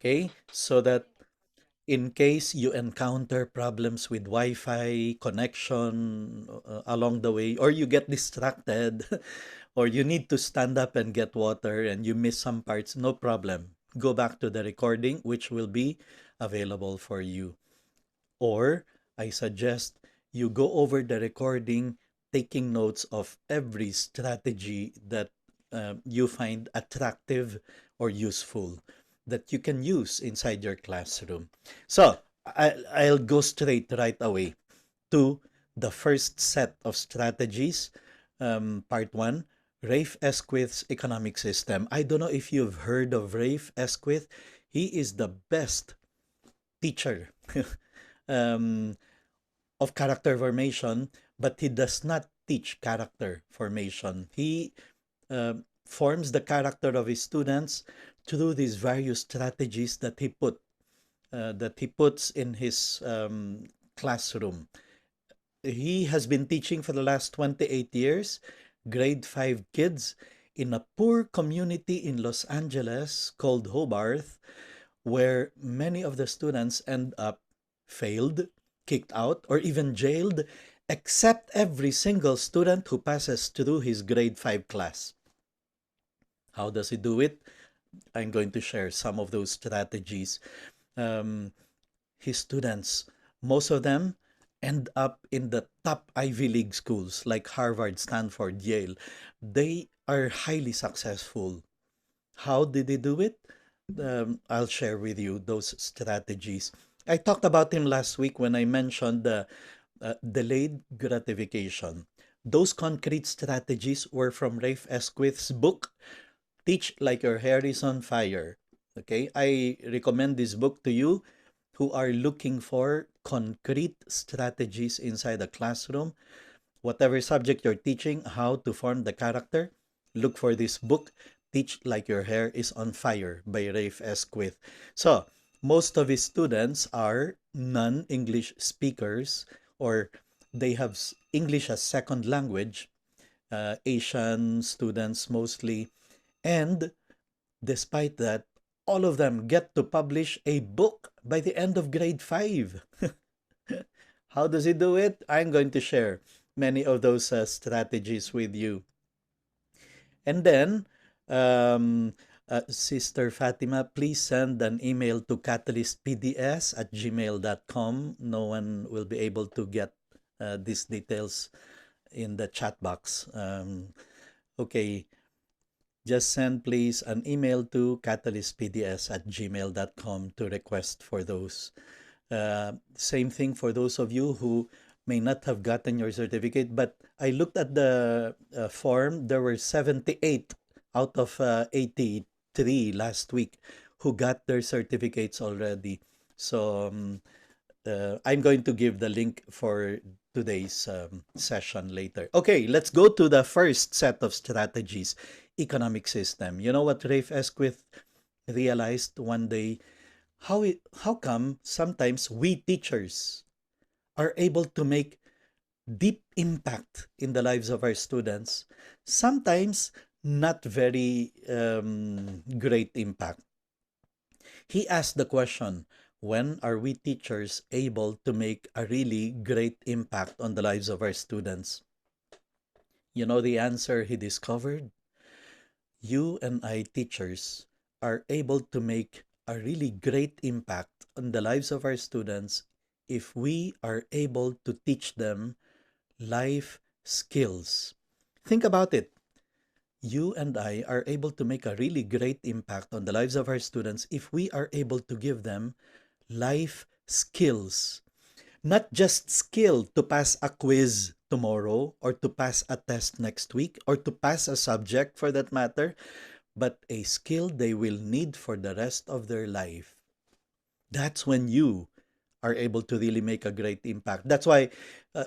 Okay, so that in case you encounter problems with Wi-Fi connection along the way, or you get distracted, or you need to stand up and get water and you miss some parts, no problem. Go back to the recording, which will be available for you. Or I suggest you go over the recording, taking notes of every strategy that you find attractive or useful that you can use inside your classroom. So I'll go straight right away to the first set of strategies. Part one, Rafe Esquith's economic system. I don't know if you've heard of Rafe Esquith. He is the best teacher um, of character formation, but he does not teach character formation. He forms the character of his students through these various strategies that he puts in his classroom. He has been teaching for the last 28 years, grade 5 kids in a poor community in Los Angeles called Hobart, where many of the students end up failed, kicked out, or even jailed, except every single student who passes through his grade 5 class. How does he do it? I'm going to share some of those strategies. Um, his students, most of them end up in the top Ivy League schools like Harvard, Stanford, Yale. They are highly successful. How did they do it? I'll share with you those strategies. I talked about him last week when I mentioned the delayed gratification. Those concrete strategies were from Rafe Esquith's book, Teach Like Your Hair is on Fire. Okay, I recommend this book to you who are looking for concrete strategies inside the classroom. Whatever subject you're teaching, how to form the character, look for this book, Teach Like Your Hair is on Fire by Rafe Esquith. So, most of his students are non-English speakers, or they have English as second language, Asian students mostly. And despite that, all of them get to publish a book by the end of grade 5. How does he do it? I'm going to share many of those strategies with you. And then, um, Sister Fatima, please send an email to catalystpds@gmail.com. No one will be able to get these details in the chat box. Okay, just send please an email to catalystpds@gmail.com to request for those. Same thing for those of you who may not have gotten your certificate, but I looked at the form. There were 78 out of 83 last week who got their certificates already. So I'm going to give the link for today's session later. Okay, let's go to the first set of strategies, economic system. You know what Rafe Esquith realized one day? How come sometimes we teachers are able to make deep impact in the lives of our students, sometimes not very great impact. He asked the question, when are we teachers able to make a really great impact on the lives of our students? You know the answer he discovered? You and I teachers are able to make a really great impact on the lives of our students if we are able to teach them life skills. Think about it. You and I are able to make a really great impact on the lives of our students if we are able to give them life skills. Not just skill to pass a quiz tomorrow or to pass a test next week or to pass a subject for that matter, but a skill they will need for the rest of their life. That's when you are able to really make a great impact. That's why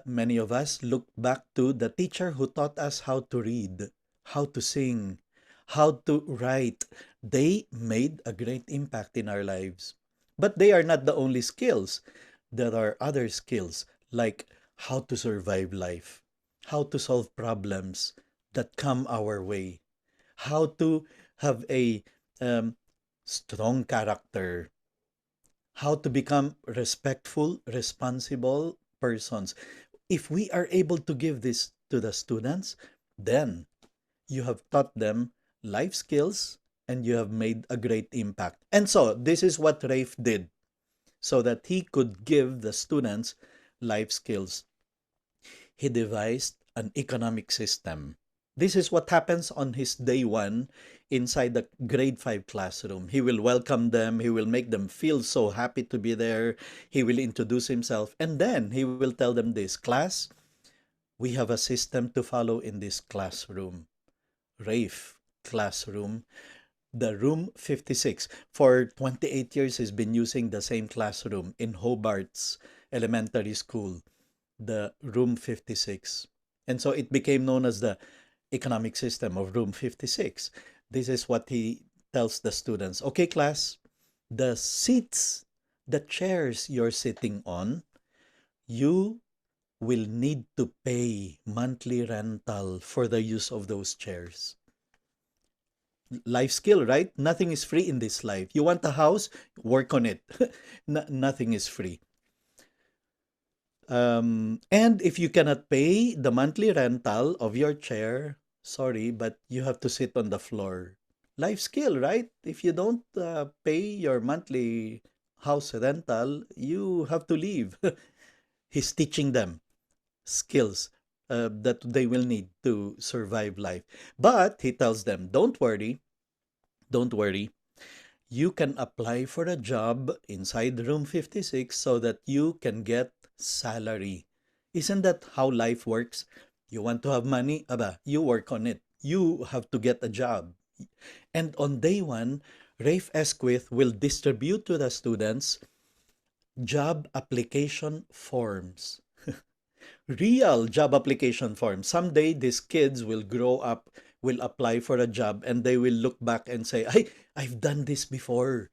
many of us look back to the teacher who taught us how to read, how to sing, how to write. They made a great impact in our lives. But they are not the only skills. There are other skills like how to survive life, how to solve problems that come our way, how to have a um, strong character, how to become respectful, responsible persons. If we are able to give this to the students, then you have taught them life skills and you have made a great impact. And so, this is what Rafe did so that he could give the students life skills. He devised an economic system. This is what happens on his day one inside the grade 5 classroom. He will welcome them, he will make them feel so happy to be there, he will introduce himself, and then he will tell them this: class, we have a system to follow in this classroom. Rafe classroom, the room 56. For 28 years, he's been using the same classroom in Hobart's elementary school, the room 56. And so it became known as the economic system of room 56. This is what he tells the students. Okay, class, the seats, the chairs you're sitting on, you will need to pay monthly rental for the use of those chairs. Life skill, right? Nothing is free in this life. You want a house, work on it. Nothing is free. And if you cannot pay the monthly rental of your chair, sorry, but you have to sit on the floor. Life skill, right? If you don't pay your monthly house rental, you have to leave. He's teaching them skills that they will need to survive life. But he tells them, don't worry, you can apply for a job inside room 56 so that you can get salary. Isn't that how life works? You want to have money? Aba, you work on it. You have to get a job. And on day one, Rafe Esquith will distribute to the students job application forms. Real job application forms. Someday these kids will grow up, will apply for a job, and they will look back and say, I've done this before.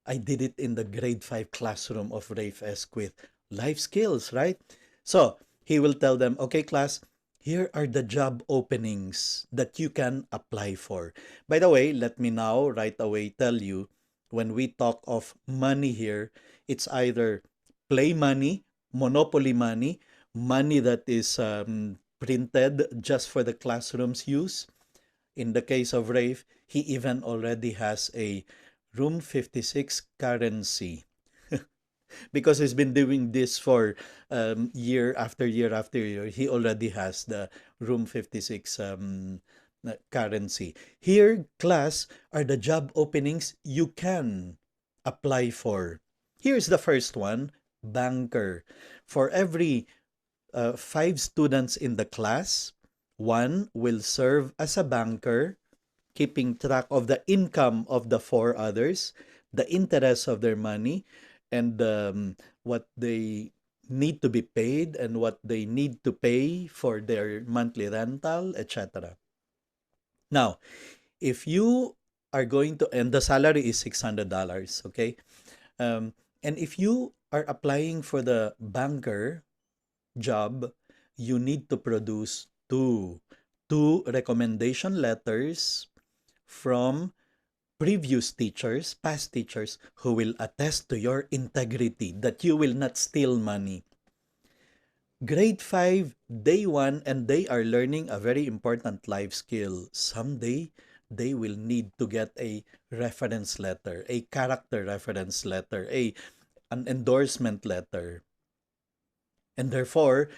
I did it in the grade 5 classroom of Rafe Esquith. Life skills, right? So he will tell them, okay, class, here are the job openings that you can apply for. By the way, let me now right away tell you, when we talk of money here, it's either play money, monopoly money, money that is printed just for the classroom's use. In the case of Rafe, he even already has a room 56 currency because he's been doing this for year after year after year. He already has the room 56 currency. Here, class, are the job openings you can apply for. Here's the first one: banker. For every 5 students in the class, one will serve as a banker, keeping track of the income of the 4 others, the interest of their money, and what they need to be paid and what they need to pay for their monthly rental, etc. Now, if you are going to, and the salary is $600, okay? And if you are applying for the banker job, you need to produce two recommendation letters from previous teachers, past teachers, who will attest to your integrity, that you will not steal money. Grade 5, day 1, and they are learning a very important life skill. Someday, they will need to get a reference letter, a character reference letter, an endorsement letter. And therefore,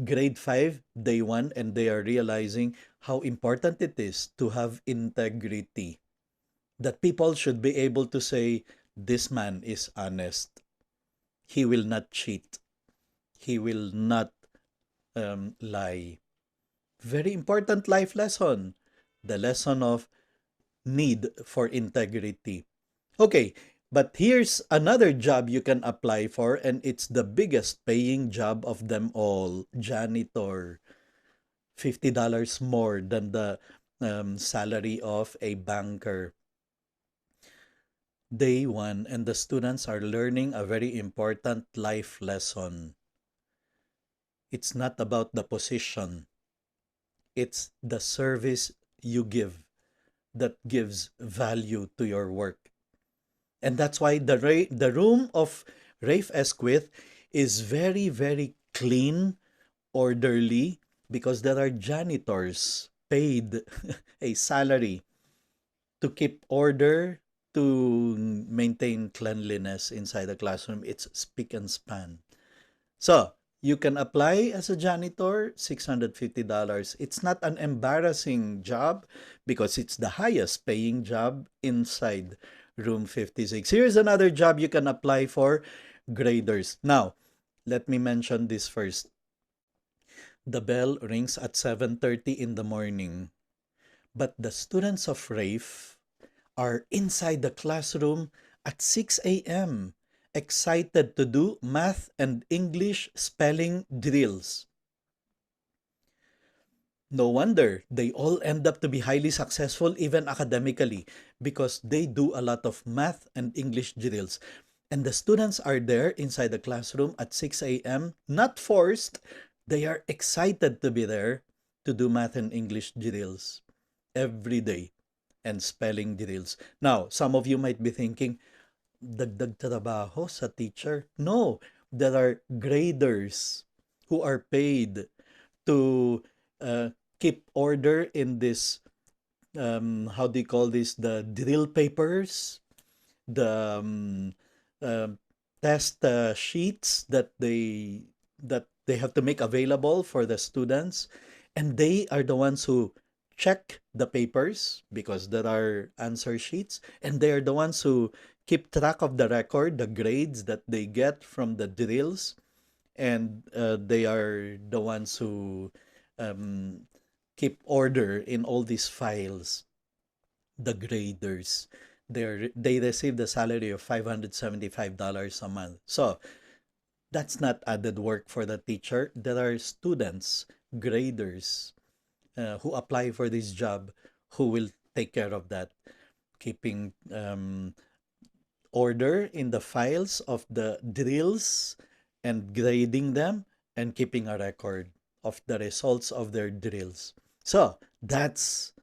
grade 5, day 1, and they are realizing how important it is to have integrity. That people should be able to say, this man is honest. He will not cheat. He will not lie. Very important life lesson. The lesson of need for integrity. Okay, but here's another job you can apply for, and it's the biggest paying job of them all: janitor. $50 more than the salary of a banker. Day 1, and the students are learning a very important life lesson. It's not about the position, it's the service you give that gives value to your work. And that's why the room of Rafe Esquith is very, very clean, orderly, because there are janitors paid a salary to keep order, to maintain cleanliness inside the classroom. It's spick and span. So, you can apply as a janitor, $650. It's not an embarrassing job because it's the highest paying job inside room 56. Here's another job you can apply for, graders. Now, let me mention this first. The bell rings at 7:30 in the morning, but the students of RAFE are inside the classroom at 6 a.m., excited to do math and English spelling drills. No wonder they all end up to be highly successful, even academically, because they do a lot of math and English drills. And the students are there inside the classroom at 6 a.m., not forced. They are excited to be there to do math and English drills every day and spelling drills. Now, some of you might be thinking, dagdag trabaho sa teacher. No, there are graders who are paid to keep order in this, how do you call this, the drill papers, the uh, test sheets that they have to make available for the students, and they are the ones who check the papers because there are answer sheets, and they are the ones who keep track of the record, the grades that they get from the drills, and they are the ones who um, keep order in all these files, the graders. They receive the salary of $575 a month. So that's not added work for the teacher. There are students, graders, who apply for this job who will take care of that, keeping order in the files of the drills and grading them and keeping a record of the results of their drills. So that's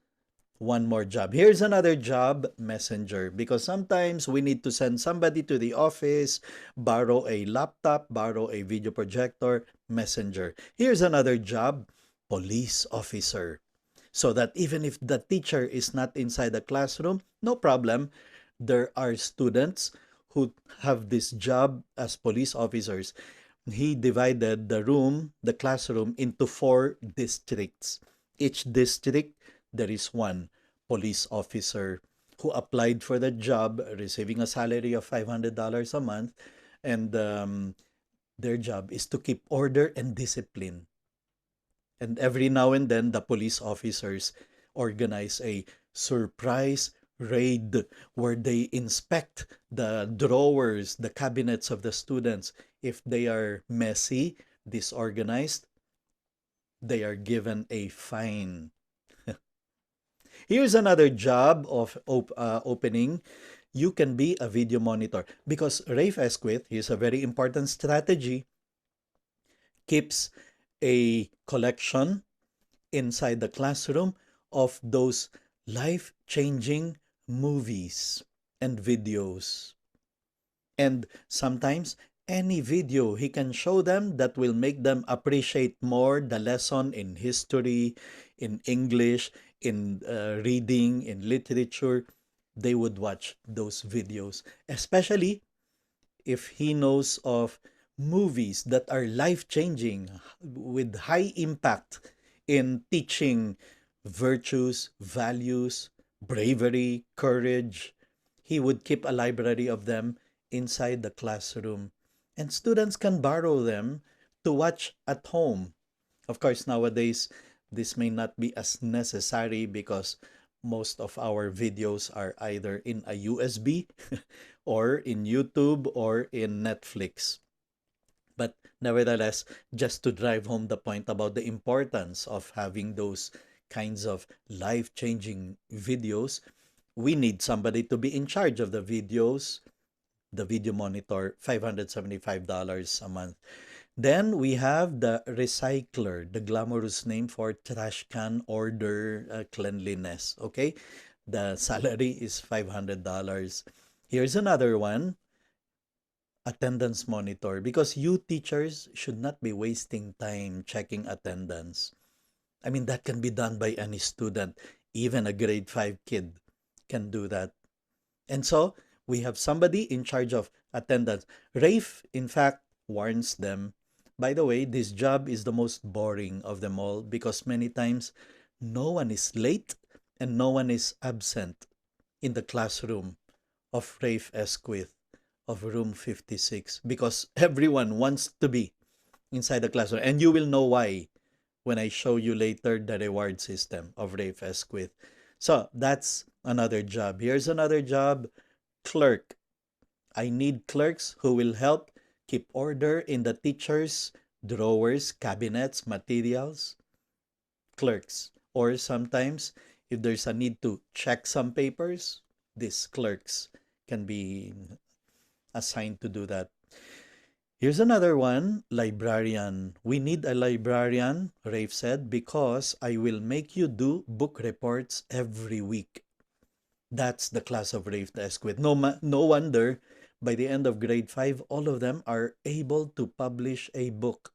one more job. Here's another job, messenger, because sometimes we need to send somebody to the office, borrow a laptop, borrow a video projector, messenger. Here's another job, police officer. So that even if the teacher is not inside the classroom, no problem. There are students who have this job as police officers. He divided the classroom, into 4 districts. Each district, there is one police officer who applied for the job, receiving a salary of $500 a month, and their job is to keep order and discipline. And every now and then, the police officers organize a surprise raid where they inspect the drawers, the cabinets of the students. If they are messy, disorganized, they are given a fine. Here's another job of opening. You can be a video monitor because Rafe Esquith, he's a very important strategy, keeps a collection inside the classroom of those life-changing movies and videos. And sometimes any video he can show them that will make them appreciate more the lesson in history, in English, in reading, in literature, they would watch those videos. Especially if he knows of movies that are life-changing with high impact in teaching virtues, values, bravery, courage, he would keep a library of them inside the classroom. And students can borrow them to watch at home. Of course, nowadays, this may not be as necessary because most of our videos are either in a USB or in YouTube or in Netflix. But nevertheless, just to drive home the point about the importance of having those kinds of life-changing videos, we need somebody to be in charge of the videos, the video monitor, $575 a month. Then we have the recycler, the glamorous name for trash can order cleanliness. Okay, the salary is $500. Here's another one, attendance monitor, because you teachers should not be wasting time checking attendance. I mean, that can be done by any student. Even a grade 5 kid can do that. And so we have somebody in charge of attendance. Rafe, in fact, warns them. By the way, this job is the most boring of them all because many times no one is late and no one is absent in the classroom of Rafe Esquith of room 56 because everyone wants to be inside the classroom. And you will know why when I show you later the reward system of Rafe Esquith. So that's another job. Here's another job, clerk. I need clerks who will help keep order in the teachers' drawers, cabinets, materials, clerks. Or sometimes, if there's a need to check some papers, these clerks can be assigned to do that. Here's another one, librarian. We need a librarian, Rafe said, because I will make you do book reports every week. That's the class of Rafe Esquith. No wonder by the end of grade 5, all of them are able to publish a book.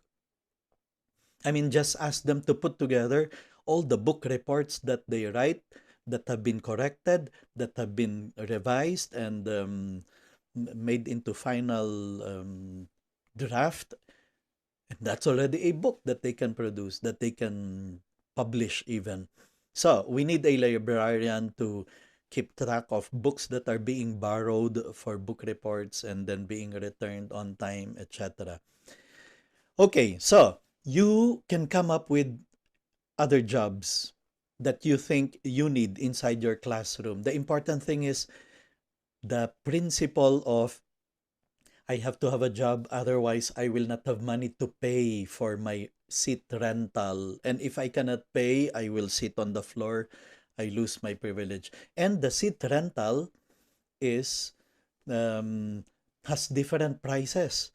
I mean, just ask them to put together all the book reports that they write that have been corrected, that have been revised and made into final draft. And that's already a book that they can produce, that they can publish even. So we need a librarian to keep track of books that are being borrowed for book reports and then being returned on time, etc. Okay, so you can come up with other jobs that you think you need inside your classroom. The important thing is the principle of I have to have a job, otherwise I will not have money to pay for my seat rental. And if I cannot pay, I will sit on the floor. I lose my privilege. And the seat rental is has different prices.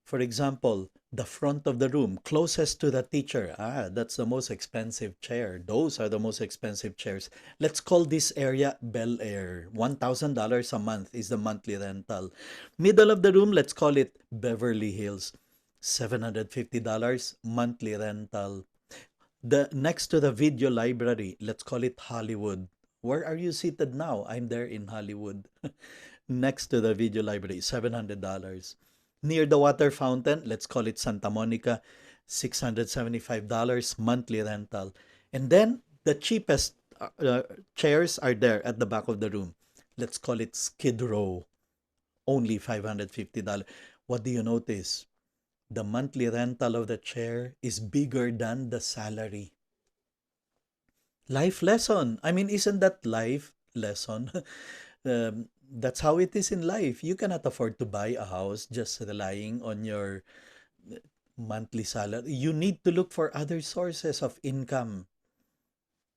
For example, the front of the room, closest to the teacher. That's the most expensive chair. Those are the most expensive chairs. Let's call this area Bel Air. $1,000 a month is the monthly rental. Middle of the room, let's call it Beverly Hills. $750 monthly rental. The next to the video library, let's call it Hollywood. Where are you seated now? I'm there in Hollywood. Next to the video library, $700. Near the water fountain, let's call it Santa Monica, $675 monthly rental. And then the cheapest chairs are there at the back of the room. Let's call it Skid Row, only $550. What do you notice? The monthly rental of the chair is bigger than the salary. Life lesson. I mean, isn't that life lesson? That's how it is in life. You cannot afford to buy a house just relying on your monthly salary. You need to look for other sources of income.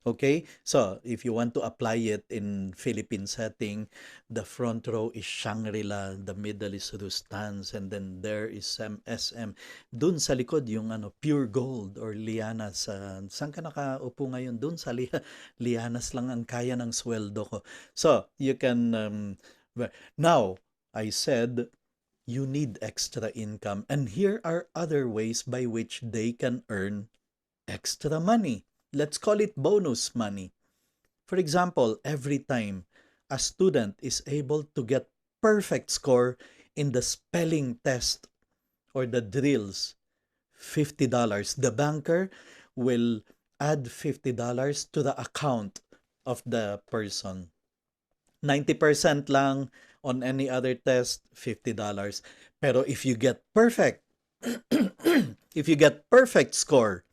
Okay, so if you want to apply it in Philippine setting, the front row is Shangri-La, the middle is Rustans, and then there is SM. Dun sa likod yung pure gold or lianas. Saan ka nakaupo ngayon? Dun sa lianas lang ang kaya ng sweldo ko. So you can now I said you need extra income, and here are other ways by which they can earn extra money. Let's call it bonus money. For example, every time a student is able to get perfect score in the spelling test or the drills, $50. The banker will add $50 to the account of the person. 90% lang on any other test, $50. Pero if you get perfect, if you get perfect score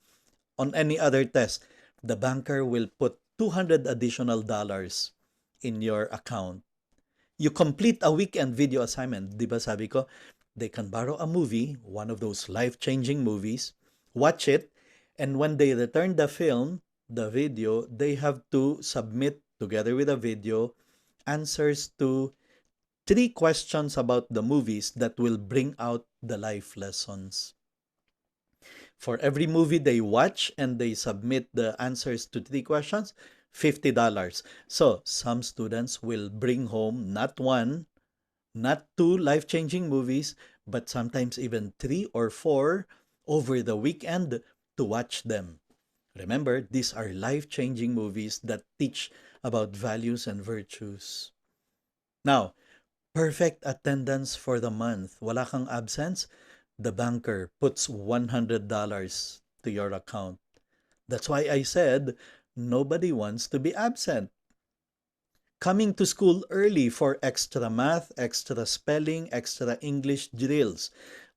on any other test, the banker will put $200 additional dollars in your account. You complete a weekend video assignment. Di ba sabi ko, they can borrow a movie, one of those life-changing movies, watch it, and when they return the film, the video, they have to submit, together with a video, answers to 3 questions about the movies that will bring out the life lessons. For every movie they watch and they submit the answers to 3 questions, $50. So some students will bring home not 1, Not two life-changing movies, but sometimes even three or four over the weekend to watch them. Remember, these are life-changing movies that teach about values and virtues. Now, perfect attendance for the month. Wala kang absence, the banker puts $100 to your account. That's why I said nobody wants to be absent. Coming to school early for extra math, extra spelling, extra English drills.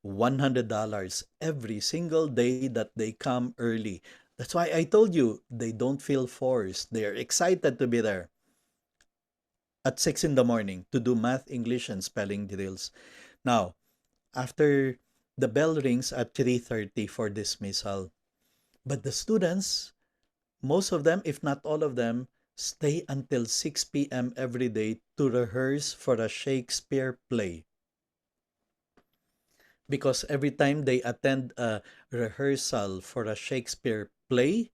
$100 every single day that they come early. That's why I told you they don't feel forced. They are excited to be there at 6 in the morning to do math, English, and spelling drills. Now, after the bell rings at 3:30 for dismissal, but the students, most of them, if not all of them, stay until 6 p.m. every day to rehearse for a Shakespeare play. Because every time they attend a rehearsal for a Shakespeare play,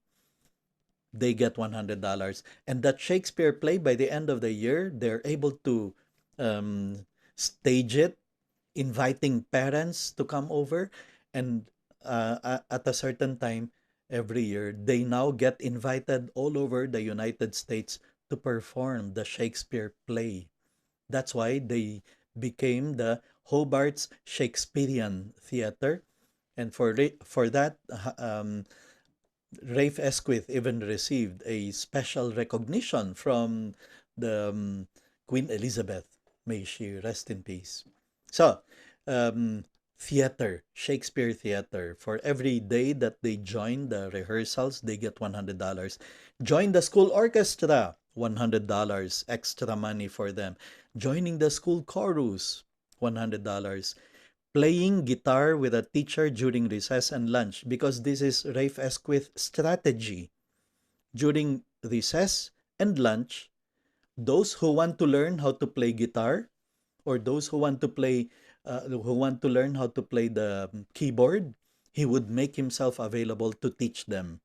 they get $100. And that Shakespeare play, by the end of the year, they're able to stage it, inviting parents to come over. And at a certain time every year, they now get invited all over the United States to perform the Shakespeare play. That's why they became the Hobart's Shakespearean Theater. And for that, Rafe Esquith even received a special recognition from the Queen Elizabeth. May she rest in peace. So, um, theater, Shakespeare theater. For every day that they join the rehearsals, they get $100. Join the school orchestra, $100 extra money for them. Joining the school chorus, $100. Playing guitar with a teacher during recess and lunch, because this is Rafe Esquith strategy. During recess and lunch, those who want to learn how to play guitar, or those who want to learn how to play the keyboard, he would make himself available to teach them.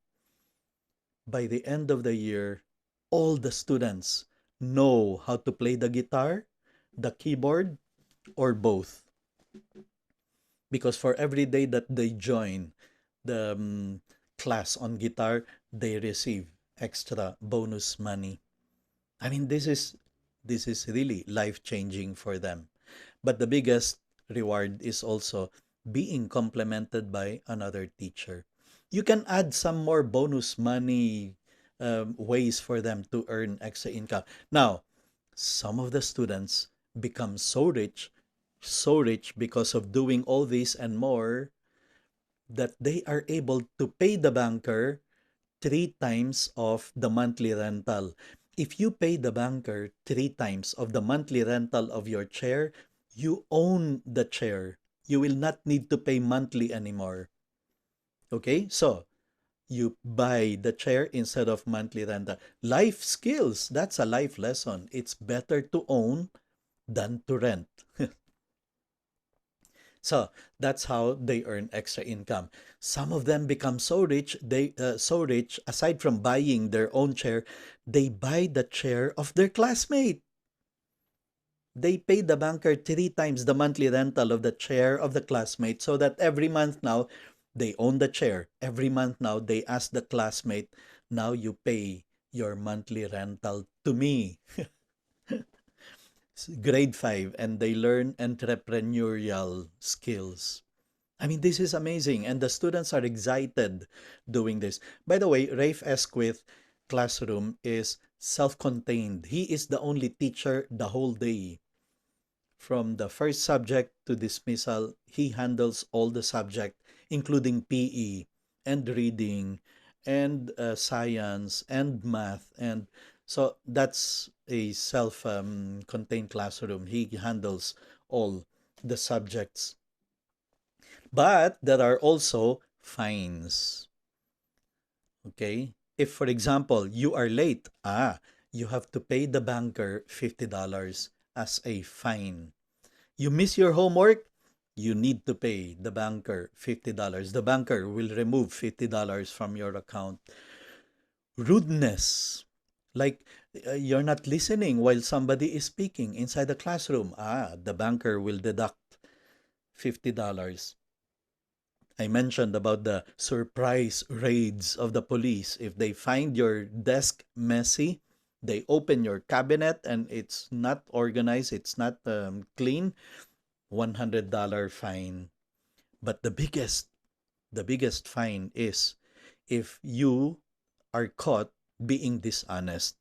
By the end of the year, all the students know how to play the guitar, the keyboard, or both. Because for every day that they join the class on guitar, they receive extra bonus money. I mean, this is really life-changing for them. But the biggest reward is also being complemented by another teacher. You can add some more bonus money ways for them to earn extra income. Now, some of the students become so rich because of doing all this and more, that they are able to pay the banker three times of the monthly rental. If you pay the banker three times of the monthly rental of your chair, you own the chair. You will not need to pay monthly anymore. Okay? So, you buy the chair instead of monthly rental. Life skills, that's a life lesson. It's better to own than to rent. So that's how they earn extra income. Some of them become so rich, aside from buying their own chair, they buy the chair of their classmate. They pay the banker three times the monthly rental of the chair of the classmate, so that every month now they own the chair. Every month now they ask the classmate, now you pay your monthly rental to me. Grade 5, and they learn entrepreneurial skills. I mean, this is amazing, and the students are excited doing this. By the way, Rafe Esquith classroom is self-contained. He is the only teacher the whole day. From the first subject to dismissal, he handles all the subject, including PE and reading and science and math. And so that's a self-contained classroom. He handles all the subjects. But there are also fines. Okay? If, for example, you are late, you have to pay the banker $50 as a fine. You miss your homework, you need to pay the banker $50. The banker will remove $50 from your account. Rudeness. Like you're not listening while somebody is speaking inside the classroom. The banker will deduct $50. I mentioned about the surprise raids of the police. If they find your desk messy, they open your cabinet and it's not organized, it's not clean, $100 fine. But the biggest fine is if you are caught being dishonest,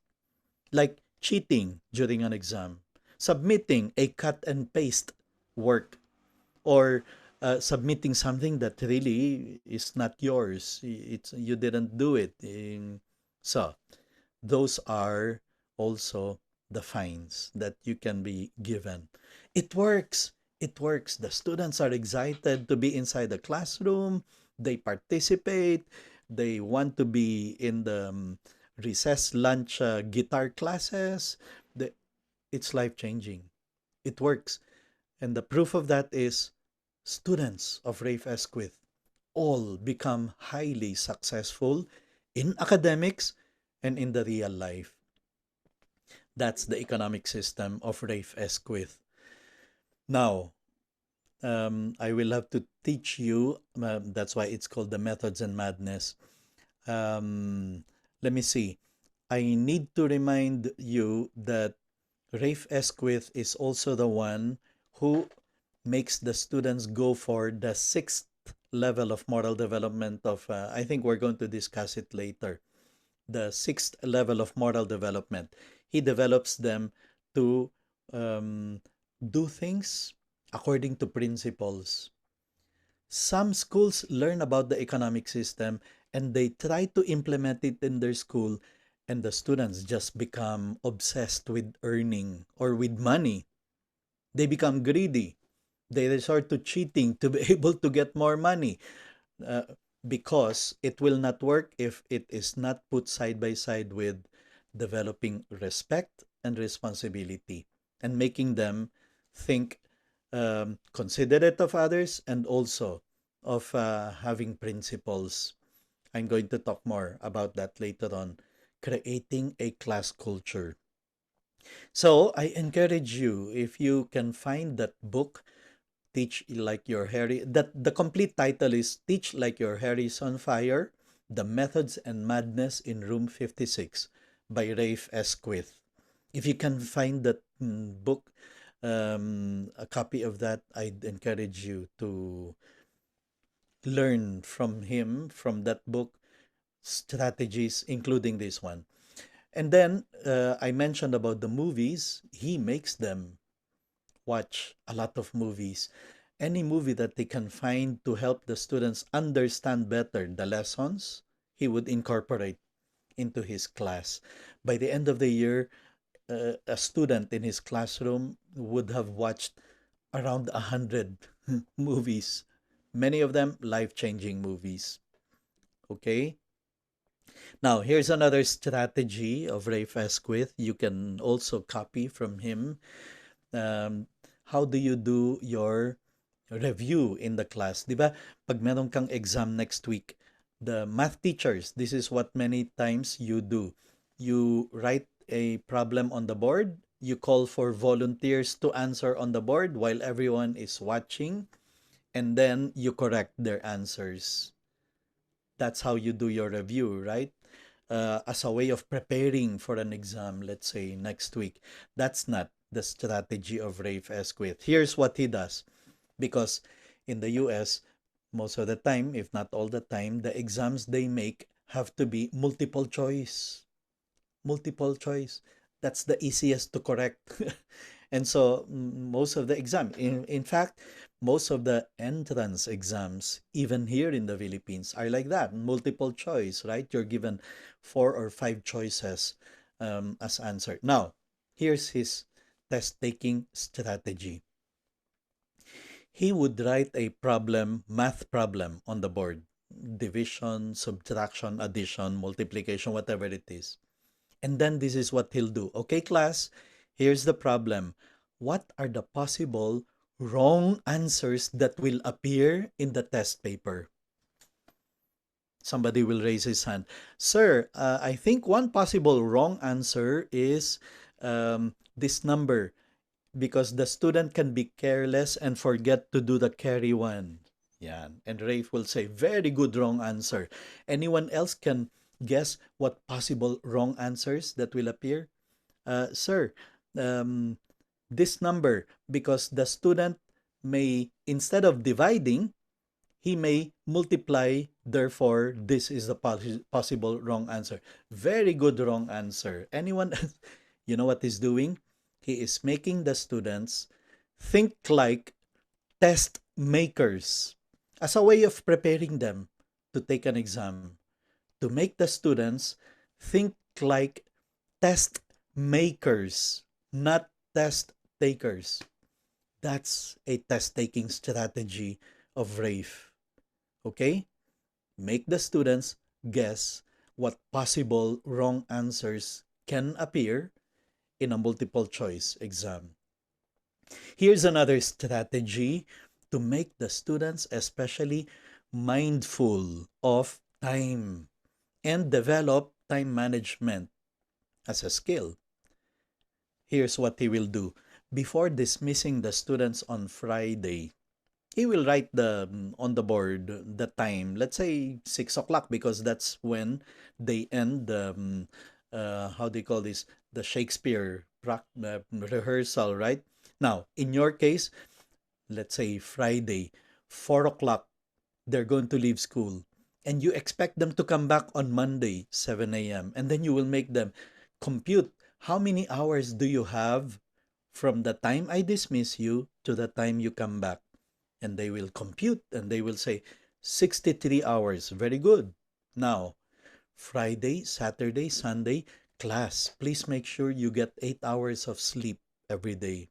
like cheating during an exam, submitting a cut and paste work, or submitting something that really is not yours. It's you didn't do it. So those are also the fines that you can be given. It works. It works. The students are excited to be inside the classroom. They participate. They want to be in the recess lunch guitar classes. The, it's life changing. It works. And the proof of that is students of Rafe Esquith all become highly successful in academics and in the real life. That's the economic system of Rafe Esquith. Now, I will have to teach you, that's why it's called the Methods and Madness. Um, Let me see. I need to remind you that Rafe Esquith is also the one who makes the students go for the sixth level of moral development of, I think we're going to discuss it later, the sixth level of moral development. He develops them to um, do things according to principles. Some schools learn about the economic system and they try to implement it in their school, and the students just become obsessed with earning or with money. They become greedy. They resort to cheating to be able to get more money, uh, because it will not work if it is not put side by side with developing respect and responsibility and making them think considerate of others and also of having principles. I'm going to talk more about that later on. Creating a class culture. So I encourage you, if you can find that book, Teach Like Your Harry. That the complete title is Teach Like Your Harry's on Fire: The Methods and Madness in Room 56 by Rafe Esquith. If you can find that book, a copy of that, I'd encourage you to learn from him, from that book, strategies, including this one. And then I mentioned about the movies. He makes them watch a lot of movies. Any movie that they can find to help the students understand better the lessons, he would incorporate into his class. By the end of the year, a student in his classroom would have watched around 100 movies, many of them life-changing movies. Okay? Now, here's another strategy of Rafe Esquith. You can also copy from him. um, how do you do your review in the class? Di ba? Pag meron kang exam next week, the math teachers, this is what many times you do. You write a problem on the board, you call for volunteers to answer on the board while everyone is watching, and then you correct their answers. That's how you do your review, right? As a way of preparing for an exam, let's say next week. That's not the strategy of Rafe Esquith. Here's what he does. Because in the US, most of the time, if not all the time, the exams they make have to be multiple choice. Multiple choice. That's the easiest to correct. And so most of the exam, in fact, most of the entrance exams, even here in the Philippines, are like that. Multiple choice, right? You're given 4 or 5 choices as answer. Now, here's his test taking strategy. He would write a problem, math problem on the board. Division, subtraction, addition, multiplication, whatever it is. And then this is what he'll do. Okay, class, here's the problem. What are the possible wrong answers that will appear in the test paper? Somebody will raise his hand. Sir, I think one possible wrong answer is this number, because the student can be careless and forget to do the carry one. Yeah. And Rafe will say, very good wrong answer. Anyone else can guess what possible wrong answers that will appear? Sir, um, this number, because the student may, instead of dividing, he may multiply. Therefore, this is the possible wrong answer. Very good wrong answer. Anyone, you know what he's doing? He is making the students think like test makers as a way of preparing them to take an exam, to make the students think like test makers, not test takers. That's a test taking strategy of Rafe. Okay? Make the students guess what possible wrong answers can appear in a multiple choice exam. Here's another strategy to make the students especially mindful of time and develop time management as a skill. Here's what he will do. Before dismissing the students on Friday, he will write on the board the time. Let's say 6 o'clock, because that's when they end the how do you call this, the Shakespeare rehearsal, right? Now, in your case, let's say Friday, 4 o'clock, they're going to leave school, and you expect them to come back on Monday, 7 a.m., and then you will make them compute how many hours do you have from the time I dismiss you to the time you come back. And they will compute and they will say 63 hours. Very good. Now, Friday, Saturday, Sunday, class, please make sure you get 8 hours of sleep every day.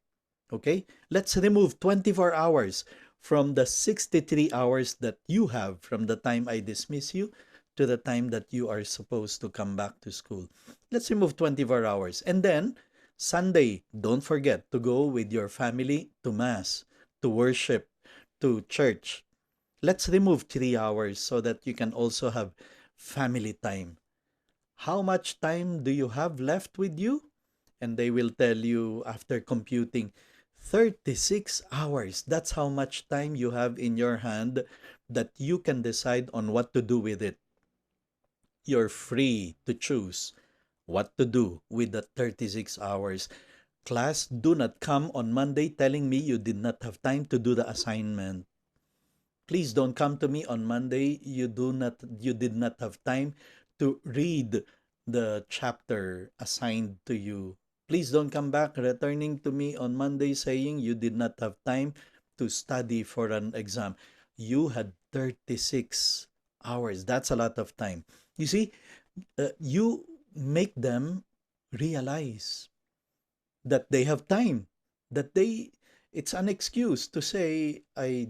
Okay? Let's remove 24 hours from the 63 hours that you have from the time I dismiss you to the time that you are supposed to come back to school. Let's remove 24 hours. And then, Sunday, don't forget to go with your family to Mass, to worship, to church. Let's remove 3 hours so that you can also have family time. How much time do you have left with you? And they will tell you after computing 36 hours. That's how much time you have in your hand that you can decide on what to do with it. You're free to choose what to do with the 36 hours. Class, do not come on Monday telling me you did not have time to do the assignment. Please don't come to me on Monday. You did not have time to read the chapter assigned to you. Please don't come back returning to me on Monday saying you did not have time to study for an exam. You had 36 hours. That's a lot of time. You see, you make them realize that they have time, that it's an excuse to say I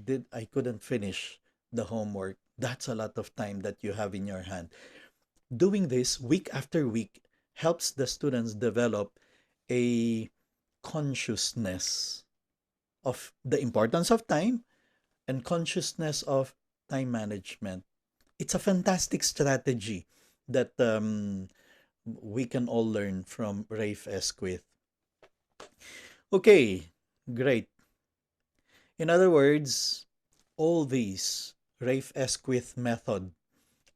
couldn't finish the homework. That's a lot of time that you have in your hand. Doing this week after week helps the students develop a consciousness of the importance of time and consciousness of time management. It's a fantastic strategy that we can all learn from Rafe Esquith. Okay, great. In other words, all these Rafe Esquith method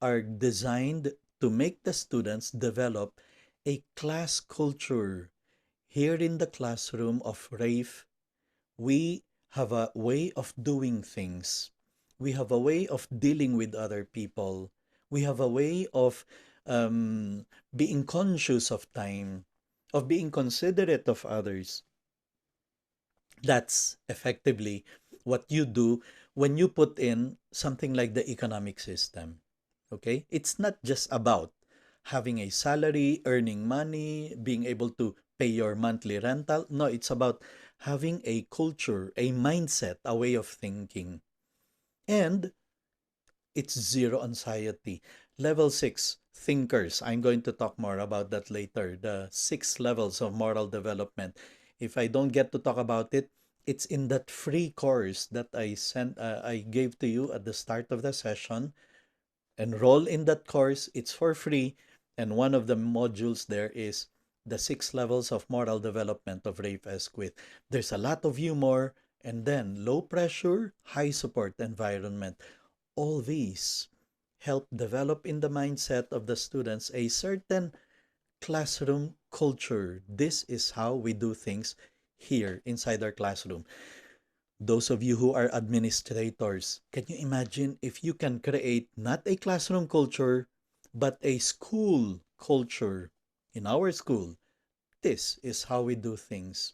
are designed to make the students develop a class culture. Here in the classroom of Rafe, we have a way of doing things. We have a way of dealing with other people. We have a way of being conscious of time, of being considerate of others. That's effectively what you do when you put in something like the economic system. Okay? It's not just about having a salary, earning money, being able to pay your monthly rental. No, it's about having a culture, a mindset, a way of thinking. And it's zero anxiety. Level 6, thinkers. I'm going to talk more about that later. The 6 levels of moral development. If I don't get to talk about it, it's in that free course that I gave to you at the start of the session. enroll in that course. It's for free. And one of the modules there is the 6 levels of moral development of Rafe Esquith. There's a lot of humor, and then low pressure, high support environment. All these help develop in the mindset of the students a certain classroom culture. This is how we do things here inside our classroom. Those of you who are administrators, can you imagine if you can create not a classroom culture, but a school culture in our school? This is how we do things.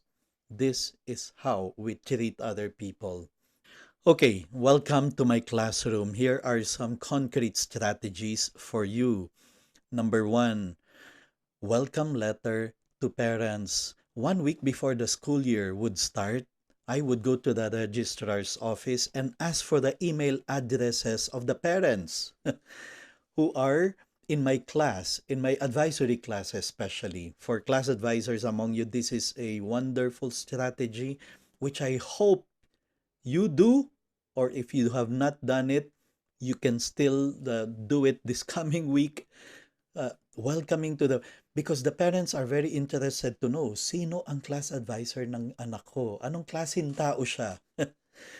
This is how we treat other people. Okay, welcome to my classroom. Here are some concrete strategies for you. Number one, welcome letter to parents. 1 week before the school year would start, I would go to the registrar's office and ask for the email addresses of the parents who are in my class, in my advisory class especially. For class advisors among you, this is a wonderful strategy which I hope you do, or if you have not done it, you can still do it this coming week. Welcoming to the, because the parents are very interested to know sino ang class advisor ng anak ko, anong klaseng tao siya.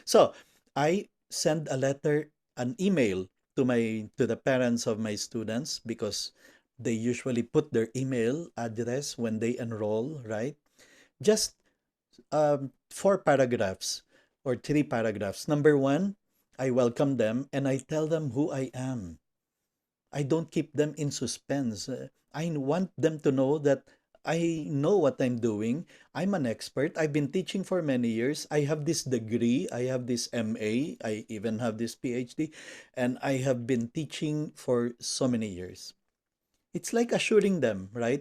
So I send a letter, an email to the parents of my students, because they usually put their email address when they enroll, right? Just 4 paragraphs or 3 paragraphs. Number one, I welcome them and I tell them who I am. I don't keep them in suspense. I want them to know that I know what I'm doing. I'm an expert. I've been teaching for many years. I have this degree. I have this MA. I even have this PhD. And I have been teaching for so many years. It's like assuring them, right?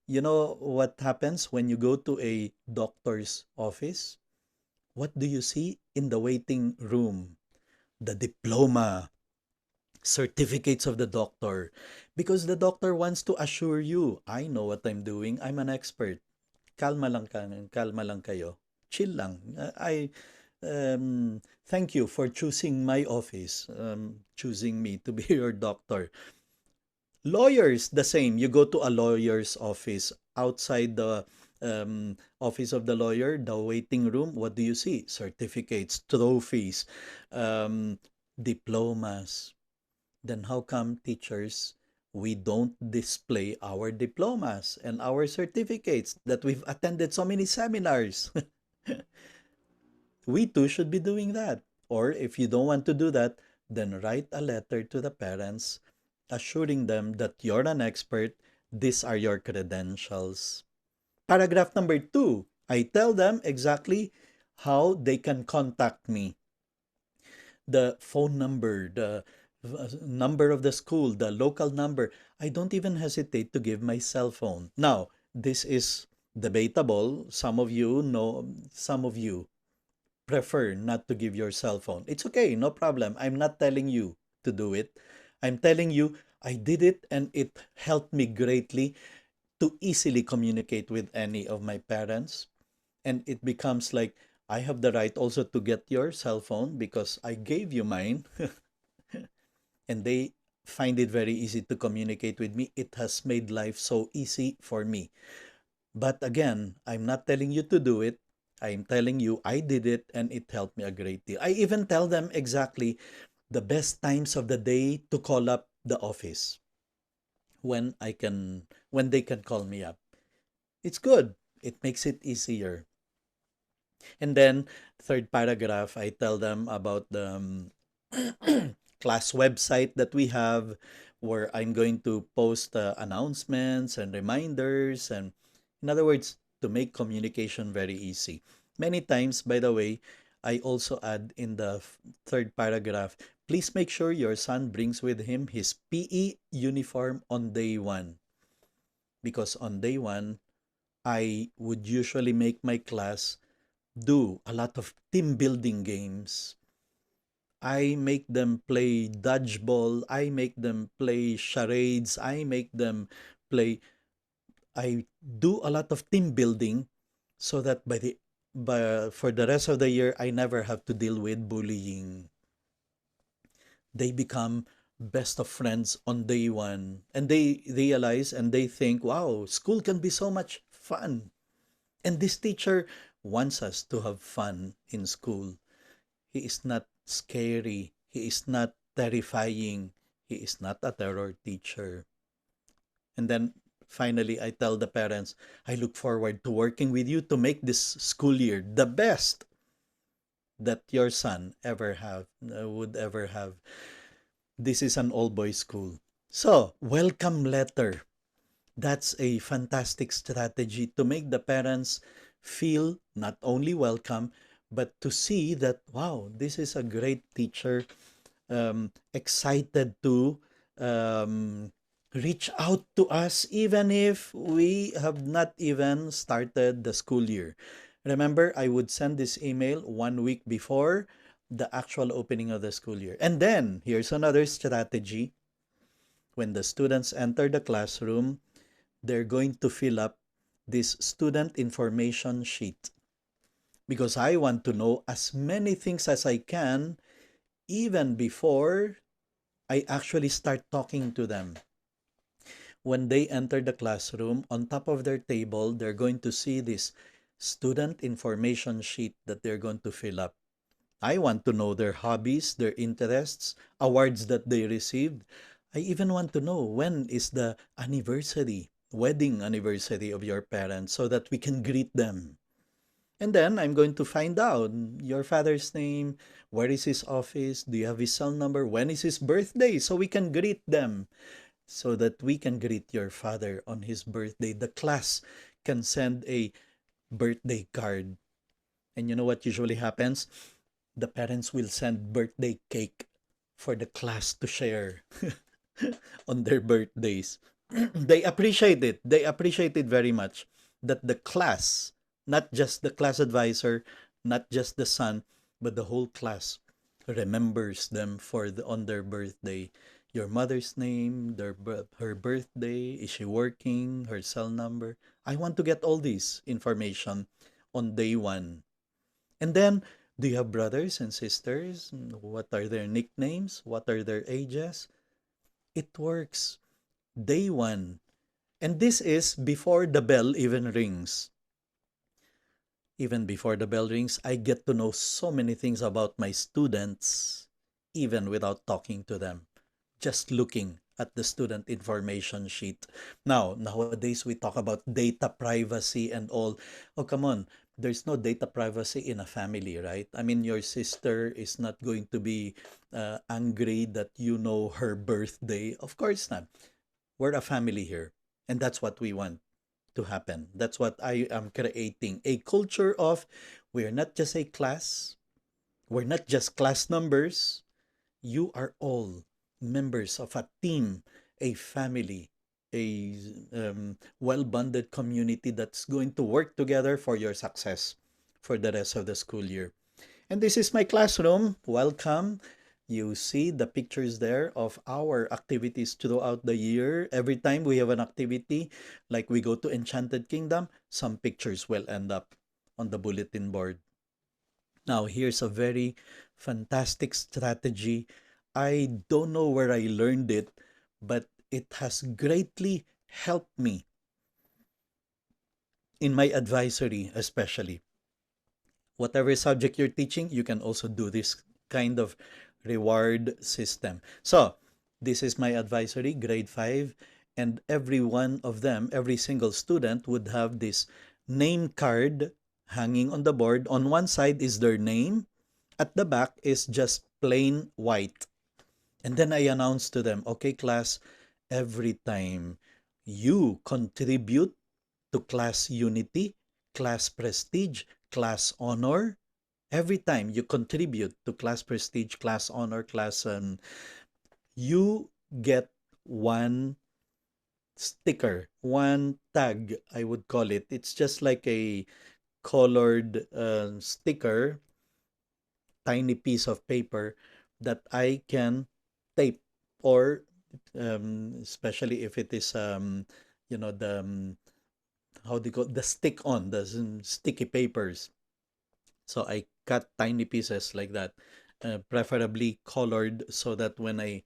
You know what happens when you go to a doctor's office? What do you see in the waiting room? The diploma, certificates of the doctor, because the doctor wants to assure you, I know what I'm doing, I'm an expert. Kalma lang kayo. Chill lang. Thank you for choosing my office, choosing me to be your doctor. Lawyers, the same. You go to a lawyer's office. Outside the office of the lawyer, the waiting room, what do you see? Certificates, trophies, um, diplomas. Then how come teachers, we don't display our diplomas and our certificates that we've attended so many seminars? We too should be doing that. Or if you don't want to do that, then write a letter to the parents assuring them that you're an expert, these are your credentials. Paragraph number 2, I tell them exactly how they can contact me. The phone number, the number of the school, the local number. I don't even hesitate to give my cell phone. Now, this is debatable. Some of you know, some of you prefer not to give your cell phone. It's okay, no problem. I'm not telling you to do it. I'm telling you, I did it and it helped me greatly to easily communicate with any of my parents. And it becomes like, I have the right also to get your cell phone because I gave you mine. And they find it very easy to communicate with me. It has made life so easy for me. But again, I'm not telling you to do it. I'm telling you I did it and it helped me a great deal. I even tell them exactly the best times of the day to call up the office when they can call me up. It's good. It makes it easier. And then third paragraph, I tell them about the class website that we have, where I'm going to post announcements and reminders, and in other words, to make communication very easy. Many times, by the way, I also add in the third paragraph, please make sure your son brings with him his PE uniform on day one, because on day one, I would usually make my class do a lot of team building games. I make them play dodgeball. I make them play charades. I do a lot of team building so that for the rest of the year, I never have to deal with bullying. They become best of friends on day one, and they realize and they think, wow, school can be so much fun. And this teacher wants us to have fun in school. He is not scary. He is not terrifying. He is not a terror teacher. And then finally, I tell the parents, I look forward to working with you to make this school year the best that your son would ever have. This is an all boys school. So, welcome letter. That's a fantastic strategy to make the parents feel not only welcome, but to see that, wow, this is a great teacher, excited to um, reach out to us, even if we have not even started the school year. Remember, I would send this email 1 week before the actual opening of the school year. And then, here's another strategy. When the students enter the classroom, they're going to fill up this student information sheet because I want to know as many things as I can even before I actually start talking to them. When they enter the classroom, on top of their table, they're going to see this student information sheet that they're going to fill up. I want to know their hobbies, their interests, awards that they received. I even want to know when is the anniversary, wedding anniversary of your parents so that we can greet them. And then I'm going to find out your father's name, where is his office, do you have his cell number, when is his birthday so we can greet them, so that we can greet your father on his birthday. The class can send a birthday card. And you know what usually happens? The parents will send birthday cake for the class to share on their birthdays. They appreciate it. They appreciate it very much that the class, not just the class advisor, not just the son, but the whole class remembers them on their birthday. Your mother's name, her birthday, is she working, her cell number. I want to get all this information on day one. And then, do you have brothers and sisters? What are their nicknames? What are their ages? It works. Day one. And this is before the bell even rings. Even before the bell rings, I get to know so many things about my students, even without talking to them, just looking at the student information sheet. Now, nowadays we talk about data privacy and all. Oh, come on. There's no data privacy in a family, right? I mean, your sister is not going to be angry that you know her birthday. Of course not. We're a family here, and that's what we want to happen. That's what I am creating, a culture of we're not just a class, we're not just class numbers. You are all members of a team, a family, a well-bonded community that's going to work together for your success for the rest of the school year. And this is my classroom. Welcome. You see the pictures there of our activities throughout the year. Every time we have an activity, like we go to Enchanted Kingdom, some pictures will end up on the bulletin board. Now, here's a very fantastic strategy. I don't know where I learned it, but it has greatly helped me in my advisory, especially. Whatever subject you're teaching, you can also do this kind of reward system. So, this is my advisory, grade 5, and every one of them, every single student would have this name card hanging on the board. On one side is their name, at the back is just plain white. And then I announce to them, okay, class, every time you contribute to class unity, class prestige, class honor, every time you contribute to class prestige, class honor, you get one sticker, one tag, I would call it. It's just like a colored sticker, tiny piece of paper that I can tape, or especially if it is the how do you call the stick on the sticky papers. So I cut tiny pieces like that, preferably colored, so that when I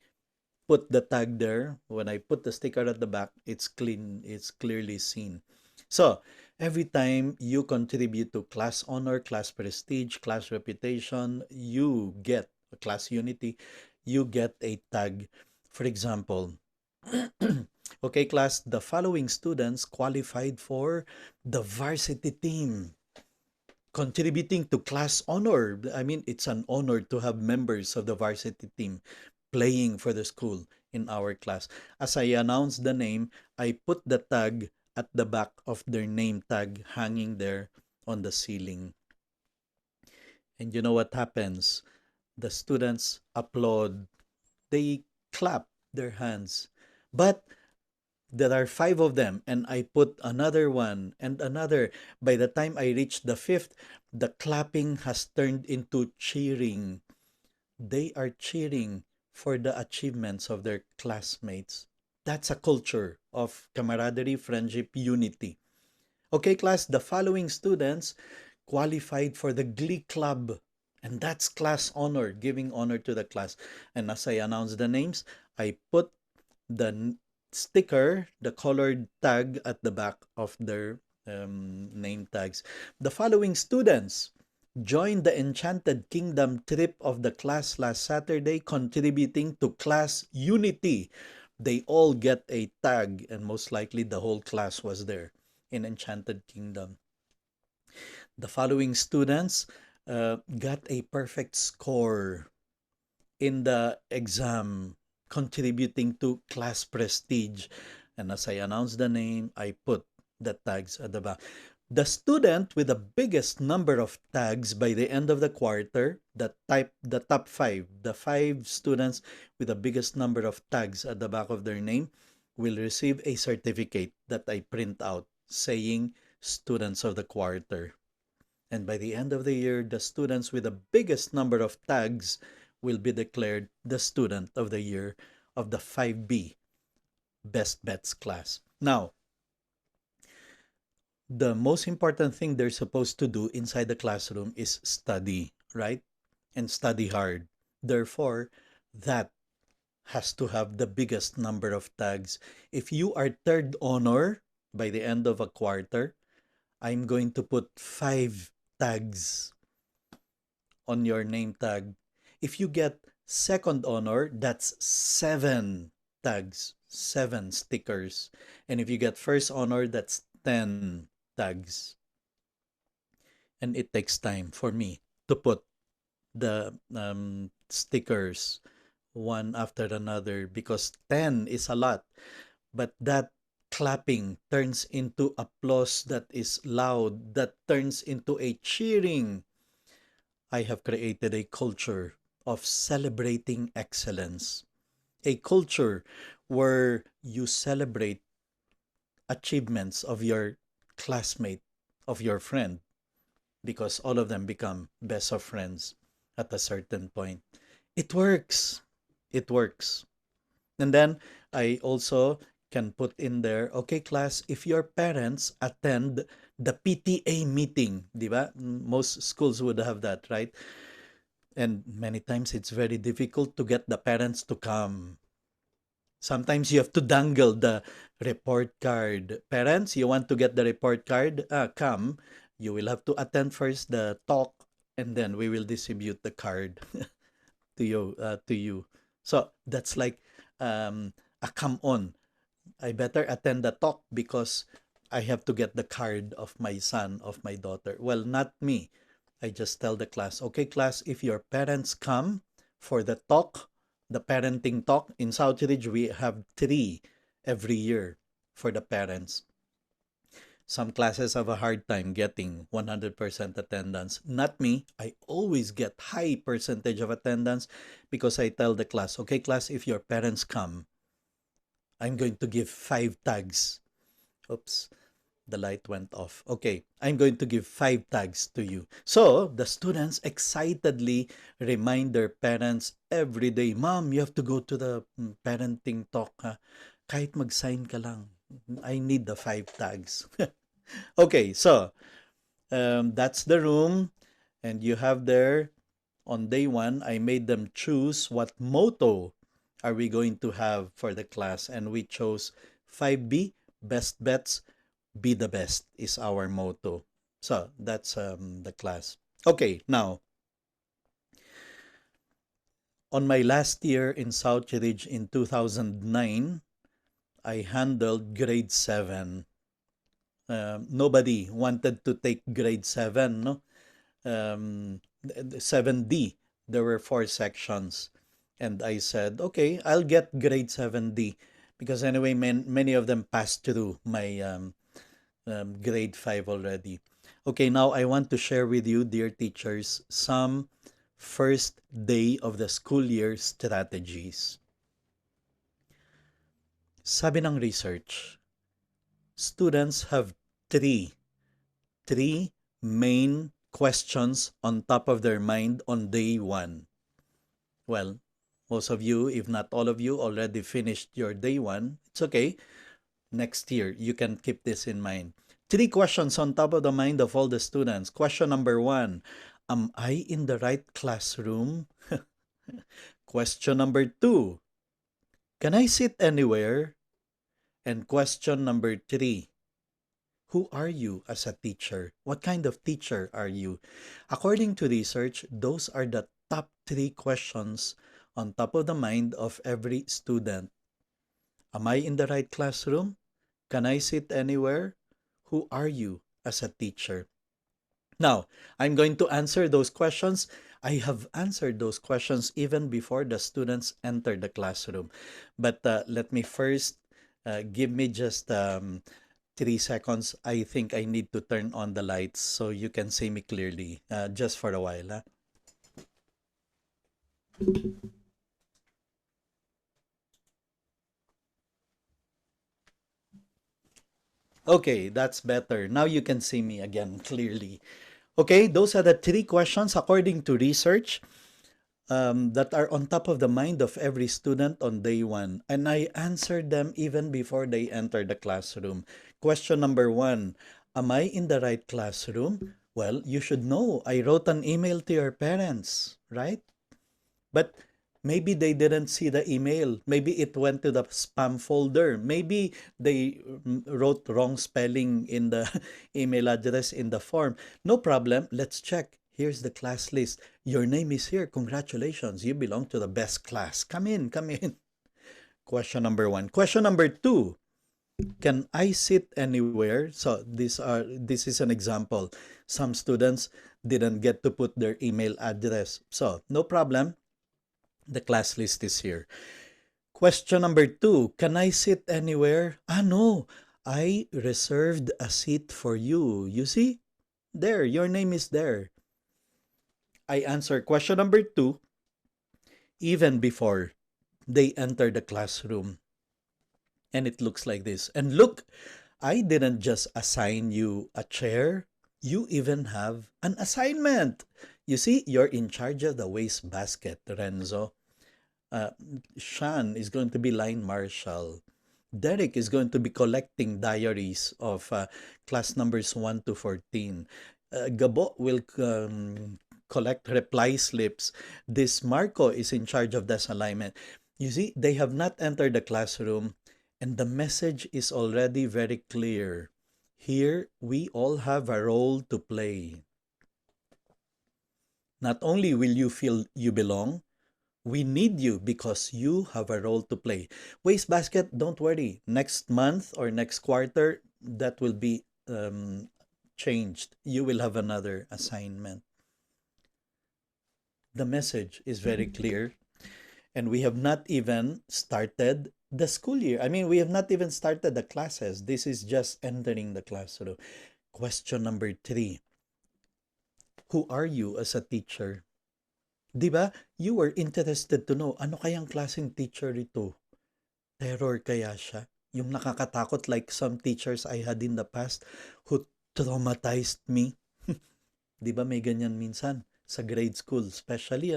put the tag there, when I put the sticker at the back, it's clean, it's clearly seen. So every time you contribute to class honor, class prestige, class reputation, you get a class unity, you get a tag. For example, okay, class, the following students qualified for the varsity team, contributing to class honor. I mean, it's an honor to have members of the varsity team playing for the school in our class. As I announced the name, I put the tag at the back of their name tag hanging there on the ceiling. And you know what happens? The students applaud, they clap their hands. But there are five of them, and I put another one and another. By the time I reached the fifth, the clapping has turned into cheering. They are cheering for the achievements of their classmates. That's a culture of camaraderie, friendship, unity. Okay, class, the following students qualified for the Glee Club. And that's class honor, giving honor to the class. And as I announced the names, I put the sticker, the colored tag at the back of their name tags. The following students joined the Enchanted Kingdom trip of the class last Saturday, contributing to class unity. They all get a tag, and most likely the whole class was there in Enchanted Kingdom. The following students got a perfect score in the exam, contributing to class prestige. And as I announced the name, I put the tags at the back. The student with the biggest number of tags by the end of the quarter, the top five, the five students with the biggest number of tags at the back of their name will receive a certificate that I print out saying students of the quarter. And by the end of the year, the students with the biggest number of tags will be declared the student of the year of the 5B Best Bets class. Now, the most important thing they're supposed to do inside the classroom is study, right? And study hard. Therefore, that has to have the biggest number of tags. If you are third honor by the end of a quarter, I'm going to put 5 tags on your name tag. If you get second honor, that's 7 tags, 7 stickers. And if you get first honor, that's 10 tags. And it takes time for me to put the stickers one after another because 10 is a lot. But that clapping turns into applause that is loud, that turns into a cheering. I have created a culture of celebrating excellence, a culture where you celebrate achievements of your classmate, of your friend, because all of them become best of friends at a certain point. It works. It works. And then I also can put in there, okay, class, if your parents attend the PTA meeting, di ba? Most schools would have that, right? And many times it's very difficult to get the parents to come. Sometimes you have to dangle the report card. Parents, you want to get the report card? Come. You will have to attend first the talk, and then we will distribute the card to you. So that's like a come on. I better attend the talk because I have to get the card of my son, of my daughter. Well, not me. I just tell the class, okay, class, if your parents come for the talk, the parenting talk, in Southridge, we have 3 every year for the parents. Some classes have a hard time getting 100% attendance. Not me. I always get high percentage of attendance because I tell the class, okay, class, if your parents come, I'm going to give 5 tags. Oops, the light went off. Okay, I'm going to give 5 tags to you. So, the students excitedly remind their parents every day, Mom, you have to go to the parenting talk. Ha? Kahit mag-sign ka lang. I need the 5 tags. Okay, so that's the room. And you have there, on day 1, I made them choose what motto are we going to have for the class? And we chose 5B, best bets, be the best is our motto. So that's the class. Okay, now, on my last year in Southridge in 2009, I handled grade 7. Nobody wanted to take grade 7, no? 7D. There were 4 sections. And I said, okay, I'll get grade 7D. Because anyway, many of them passed through my grade 5 already. Okay, now I want to share with you, dear teachers, some first day of the school year strategies. Sabi ng research, students have three three main questions on top of their mind on day 1. Well, most of you, if not all of you, already finished your day 1. It's okay. Next year, you can keep this in mind. 3 questions on top of the mind of all the students. Question number 1, am I in the right classroom? Question number 2, can I sit anywhere? And question number 3, who are you as a teacher? What kind of teacher are you? According to research, those are the top 3 questions on top of the mind of every student. Am I in the right classroom? Can I sit anywhere? Who are you as a teacher? Now, I'm going to answer those questions. I have answered those questions even before the students enter the classroom. But let me first give me just 3 seconds. I think I need to turn on the lights so you can see me clearly just for a while. Huh? Okay, that's better. Now you can see me again clearly. Okay, those are the 3 questions according to research that are on top of the mind of every student on day 1. And I answered them even before they enter the classroom. Question number 1, am I in the right classroom? Well, you should know. I wrote an email to your parents, right? But maybe they didn't see the email. Maybe it went to the spam folder. Maybe they wrote wrong spelling in the email address in the form. No problem. Let's check. Here's the class list. Your name is here. Congratulations. You belong to the best class. Come in, come in. Question number 1. Question number 2. Can I sit anywhere? So this is an example. Some students didn't get to put their email address. So no problem. The class list is here. Question number 2, can I sit anywhere? No, I reserved a seat for you. You see? There, your name is there. I answer question number 2 even before they enter the classroom. And it looks like this. And look, I didn't just assign you a chair. You even have an assignment. You see, you're in charge of the waste basket, Renzo. Uh, Sean is going to be line marshal. Derek is going to be collecting diaries of class numbers 1 to 14. Gabo will collect reply slips. This Marco is in charge of this alignment. You see, they have not entered the classroom and the message is already very clear. Here, we all have a role to play. Not only will you feel you belong, we need you because you have a role to play. Wastebasket, don't worry. Next month or next quarter, that will be changed. You will have another assignment. The message is very clear. And we have not even started the school year. I mean, we have not even started the classes. This is just entering the classroom. Question number 3. Who are you as a teacher? Diba? You were interested to know, ano kayang klaseng teacher ito? Terror kaya siya? Yung nakakatakot like some teachers I had in the past who traumatized me. Diba may ganyan minsan sa grade school? Especially,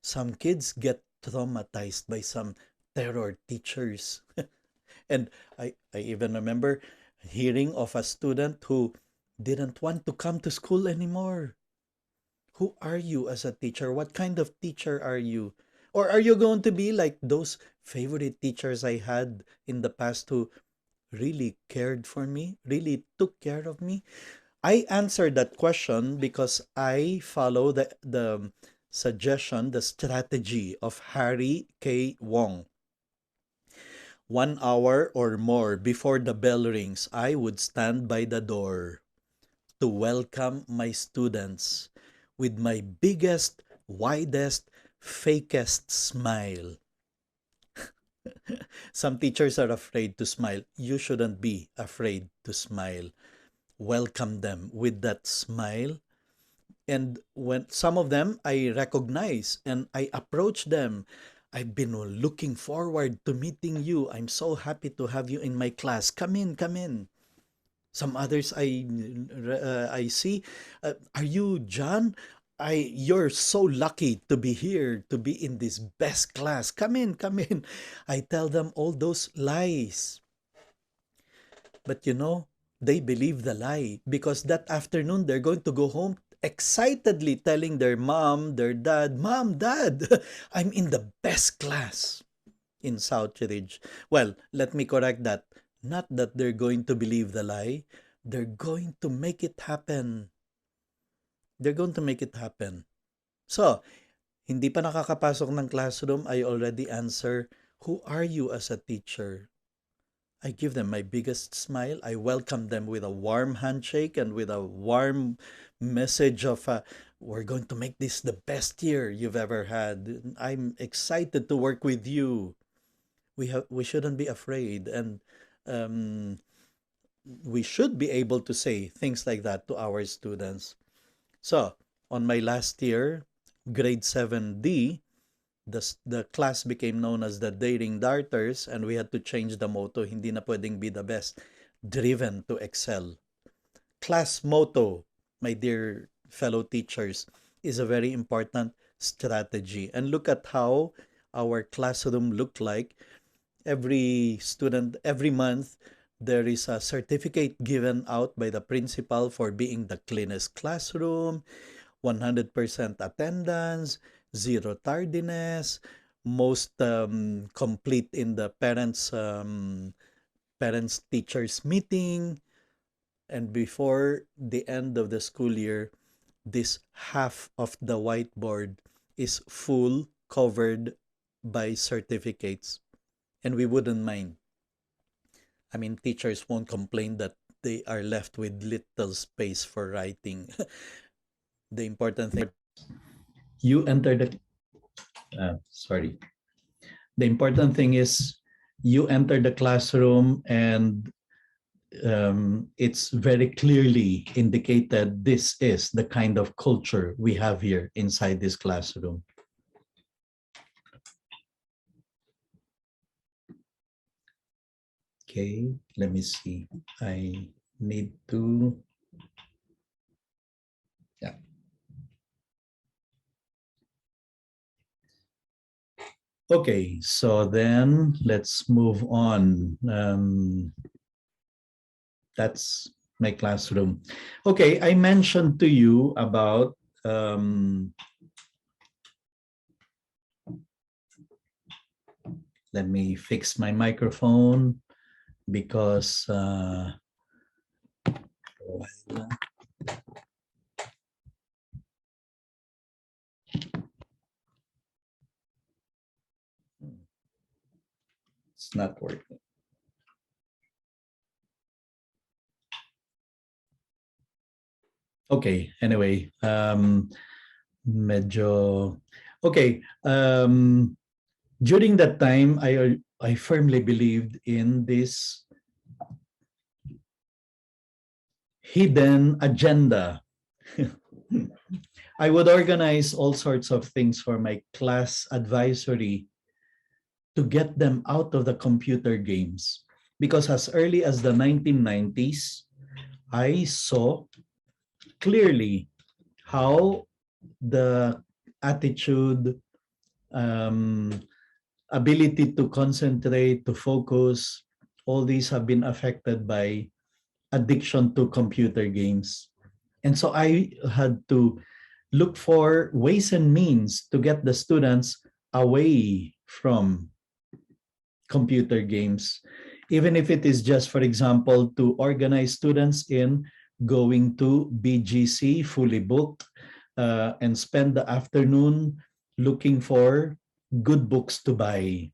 some kids get traumatized by some terror teachers. And I even remember hearing of a student who didn't want to come to school anymore. Who are you as a teacher? What kind of teacher are you? Or are you going to be like those favorite teachers I had in the past who really cared for me, really took care of me? I answered that question because I follow the suggestion, the strategy of Harry Wong. 1 hour or more before the bell rings, I would stand by the door to welcome my students with my biggest, widest, fakest smile. Some teachers are afraid to smile. You shouldn't be afraid to smile. Welcome them with that smile. And when some of them I recognize and I approach them, I've been looking forward to meeting you. I'm so happy to have you in my class. Come in, come in. Some others I see, are you John? You're so lucky to be here, to be in this best class. Come in, come in. I tell them all those lies. But they believe the lie because that afternoon they're going to go home excitedly telling their mom, their dad, Mom, Dad, I'm in the best class in Southridge. Well, let me correct that. Not that they're going to believe the lie, they're going to make it happen. They're going to make it happen. So, hindi pa nakakapasok ng classroom, I already answer, who are you as a teacher? I give them my biggest smile. I welcome them with a warm handshake and with a warm message of, we're going to make this the best year you've ever had. I'm excited to work with you. We shouldn't be afraid, and um, we should be able to say things like that to our students. So, on my last year, grade 7D, the class became known as the Daring Darters, and we had to change the motto, hindi na pwedeng be the best, driven to excel. Class motto, my dear fellow teachers, is a very important strategy. And look at how our classroom looked like. Every student, every month, there is a certificate given out by the principal for being the cleanest classroom, 100% attendance, zero tardiness, most complete in the parents teachers meeting, and before the end of the school year, this half of the whiteboard is full covered by certificates, and we wouldn't mind. I mean, teachers won't complain that they are left with little space for writing. The important thing, you enter the sorry, the important thing is you enter the classroom and it's very clearly indicated this is the kind of culture we have here inside this classroom. Okay, let me see. I need to, yeah. Okay, so then let's move on. That's my classroom. Okay, I mentioned to you about let me fix my microphone because it's not working. Okay, anyway, medyo okay. During that time, I firmly believed in this hidden agenda. I would organize all sorts of things for my class advisory to get them out of the computer games. Because as early as the 1990s, I saw clearly how the attitude, um, ability to concentrate, to focus, all these have been affected by addiction to computer games. And so I had to look for ways and means to get the students away from computer games, even if it is just, for example, to organize students in going to BGC fully booked, and spend the afternoon looking for good books to buy,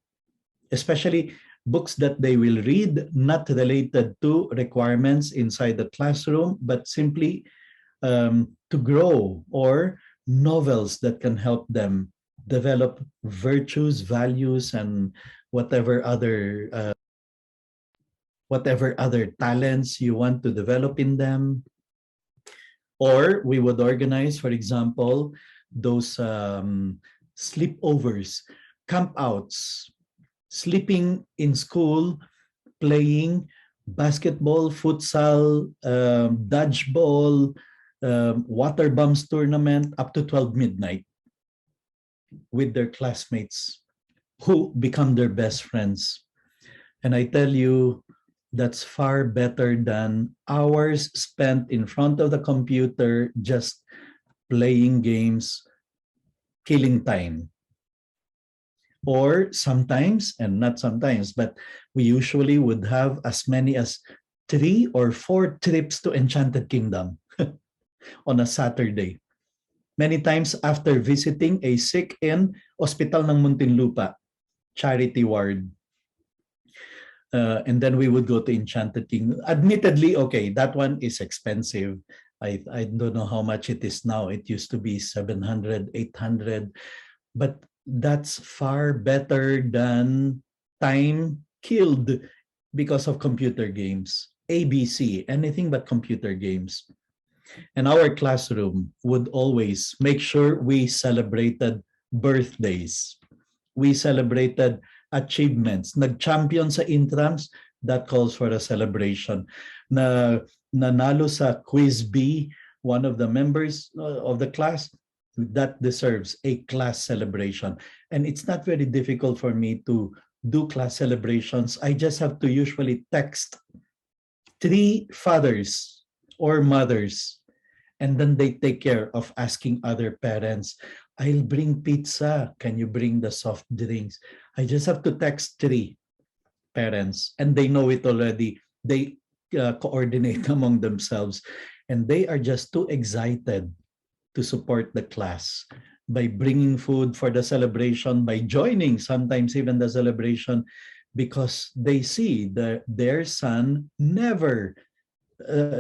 especially books that they will read, not related to requirements inside the classroom, but simply to grow, or novels that can help them develop virtues, values, and whatever other talents you want to develop in them. Or we would organize, for example, those sleepovers, campouts, sleeping in school, playing basketball, futsal, dodgeball, water bombs tournament up to 12 midnight with their classmates who become their best friends. And I tell you, that's far better than hours spent in front of the computer just playing games, killing time. Or sometimes, and not sometimes, but we usually would have as many as 3 or 4 trips to Enchanted Kingdom on a Saturday. Many times after visiting a sick in Hospital ng Muntinlupa charity ward. And then we would go to Enchanted Kingdom. Admittedly, okay, that one is expensive. I don't know how much it is now. It used to be 700, 800. But that's far better than time killed because of computer games. ABC, anything but computer games. And our classroom would always make sure we celebrated birthdays. We celebrated achievements. Nag-champion sa intrams, that calls for a celebration. Nanalo sa Quiz B, one of the members of the class, that deserves a class celebration. And it's not very difficult for me to do class celebrations. I just have to usually text 3 fathers or mothers, and then they take care of asking other parents, I'll bring pizza. Can you bring the soft drinks? I just have to text 3 parents, and they know it already. They coordinate among themselves, and they are just too excited to support the class by bringing food for the celebration, by joining sometimes even the celebration, because they see that their son never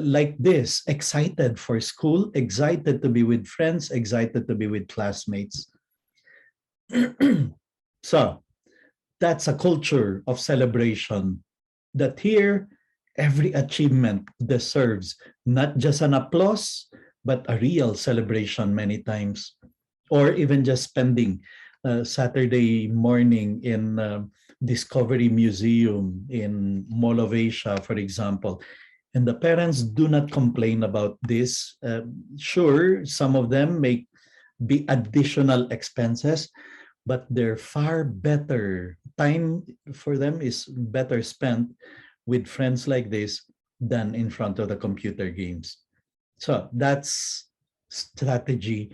like this, excited for school, excited to be with friends, excited to be with classmates. So that's a culture of celebration that here every achievement deserves not just an applause, but a real celebration many times. Or even just spending Saturday morning in Discovery Museum in Mall of Asia, for example. And the parents do not complain about this. Sure, some of them may be additional expenses, but they're far better. Time for them is better spent with friends like this than in front of the computer games. So that's strategy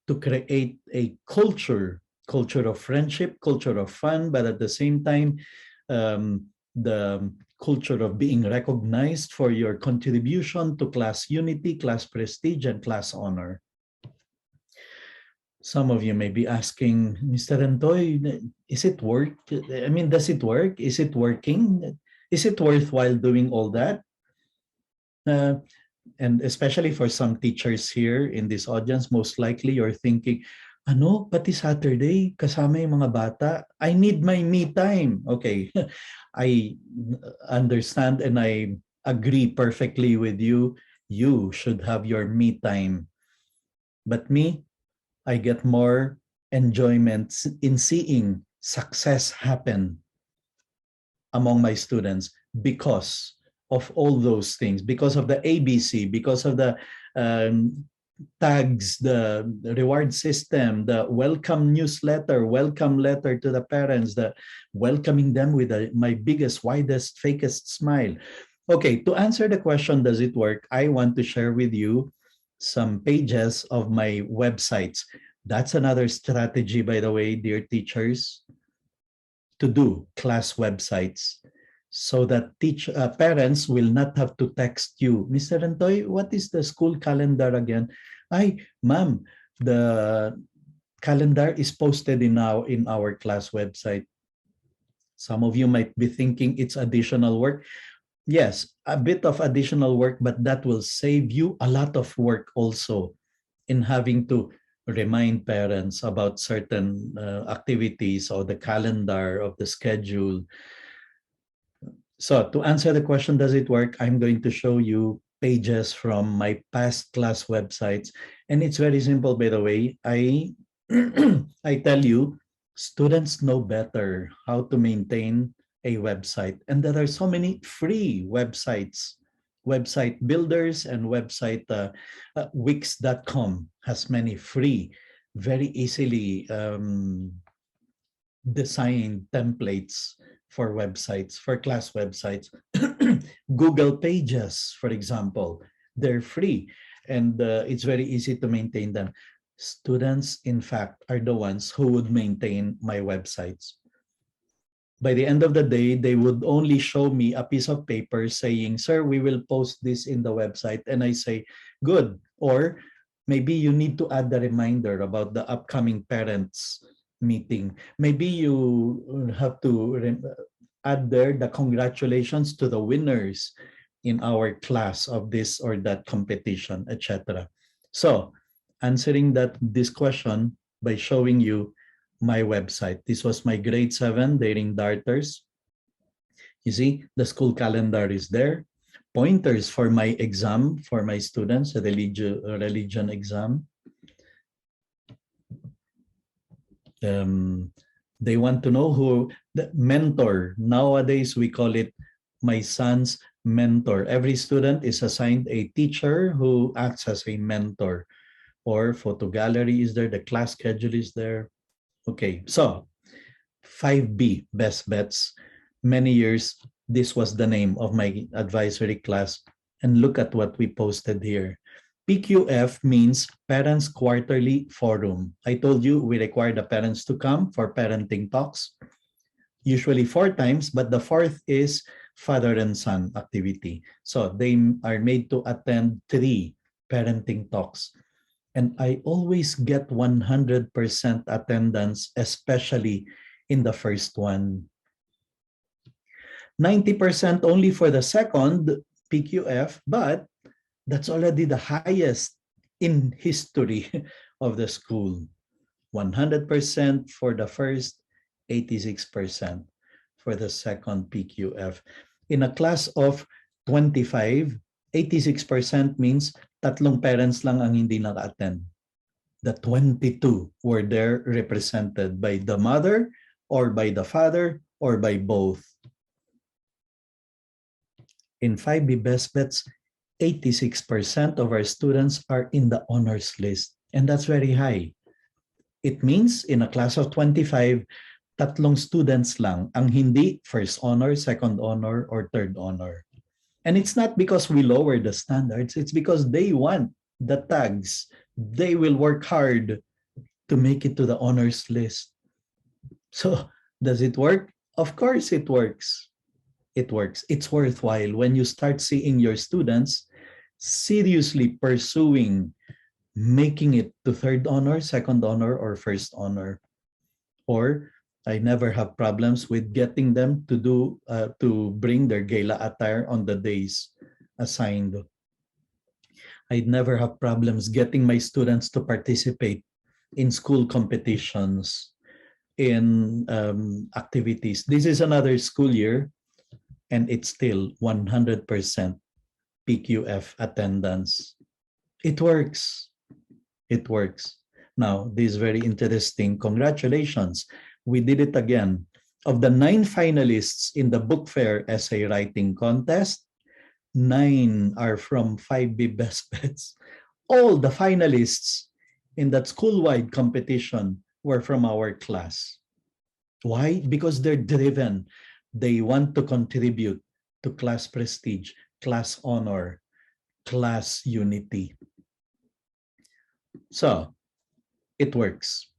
to create a culture of friendship, culture of fun, but at the same time, the culture of being recognized for your contribution to class unity, class prestige, and class honor. Some of you may be asking, Mr. Rentoy, is it work? I mean, does it work? Is it working? Is it worthwhile doing all that? And especially for some teachers here in this audience, most likely you're thinking, ano, pati Saturday, kasama yung mga bata. I need my me time. Okay, I understand and I agree perfectly with you. You should have your me time. But me, I get more enjoyment in seeing success happen among my students because of all those things, because of the ABC, because of the tags, the reward system, the welcome newsletter, welcome letter to the parents, the welcoming them with my biggest, widest, fakest smile. Okay, to answer the question, does it work? I want to share with you some pages of my websites. That's another strategy, by the way, dear teachers, to do class websites so that parents will not have to text you, Mr. Rentoy, what is the school calendar again? Ay, ma'am, the calendar is posted in our class website. Some of you might be thinking it's additional work. Yes, a bit of additional work, but that will save you a lot of work also in having to remind parents about certain activities or the calendar of the schedule. So to answer the question, does it work? I'm going to show you pages from my past class websites. And it's very simple, by the way. I tell you, students know better how to maintain a website. And there are so many free websites, website builders and website Wix.com has many free, very easily design templates for websites, for class websites. Google Pages, for example, they're free and it's very easy to maintain them. Students, in fact, are the ones who would maintain my websites. By the end of the day, they would only show me a piece of paper saying, sir, we will post this in the website. And I say, good. Or maybe you need to add the reminder about the upcoming parents meeting. Maybe you have to add there the congratulations to the winners in our class of this or that competition, etc. So answering this question by showing you my website. This was my grade 7 dating darters. You see, the school calendar is there. Pointers for my exam for my students, a religion exam. They want to know who the mentor. Nowadays, we call it my son's mentor. Every student is assigned a teacher who acts as a mentor. Or photo gallery is there, the class schedule is there. Okay, so 5B, best bets. Many years, this was the name of my advisory class. And look at what we posted here. PQF means Parents Quarterly Forum. I told you we require the parents to come for parenting talks, usually 4 times, but the fourth is father and son activity. So they are made to attend 3 parenting talks. And I always get 100% attendance, especially in the first one. 90% only for the second PQF, but that's already the highest in history of the school. 100% for the first, 86% for the second PQF. In a class of 25, 86% means tatlong parents lang ang hindi naka-attend. The 22 were there represented by the mother or by the father or by both. In 5B Best Bets, 86% of our students are in the honors list. And that's very high. It means in a class of 25, tatlong students lang ang hindi first honor, second honor, or third honor. And it's not because we lower the standards. It's because they want the tags. They will work hard to make it to the honors list. So does it work? Of course it works. It works. It's worthwhile when you start seeing your students seriously pursuing making it to third honor, second honor, or first honor. Or I never have problems with getting them to bring their gala attire on the days assigned. I'd never have problems getting my students to participate in school competitions, in activities. This is another school year, and it's still 100% PQF attendance. It works. It works. Now, this is very interesting. Congratulations. We did it again. Of the 9 finalists in the book fair essay writing contest, 9 are from 5B Best Bets. All the finalists in that school-wide competition were from our class. Why? Because they're driven. They want to contribute to class prestige, class honor, class unity. So, it works.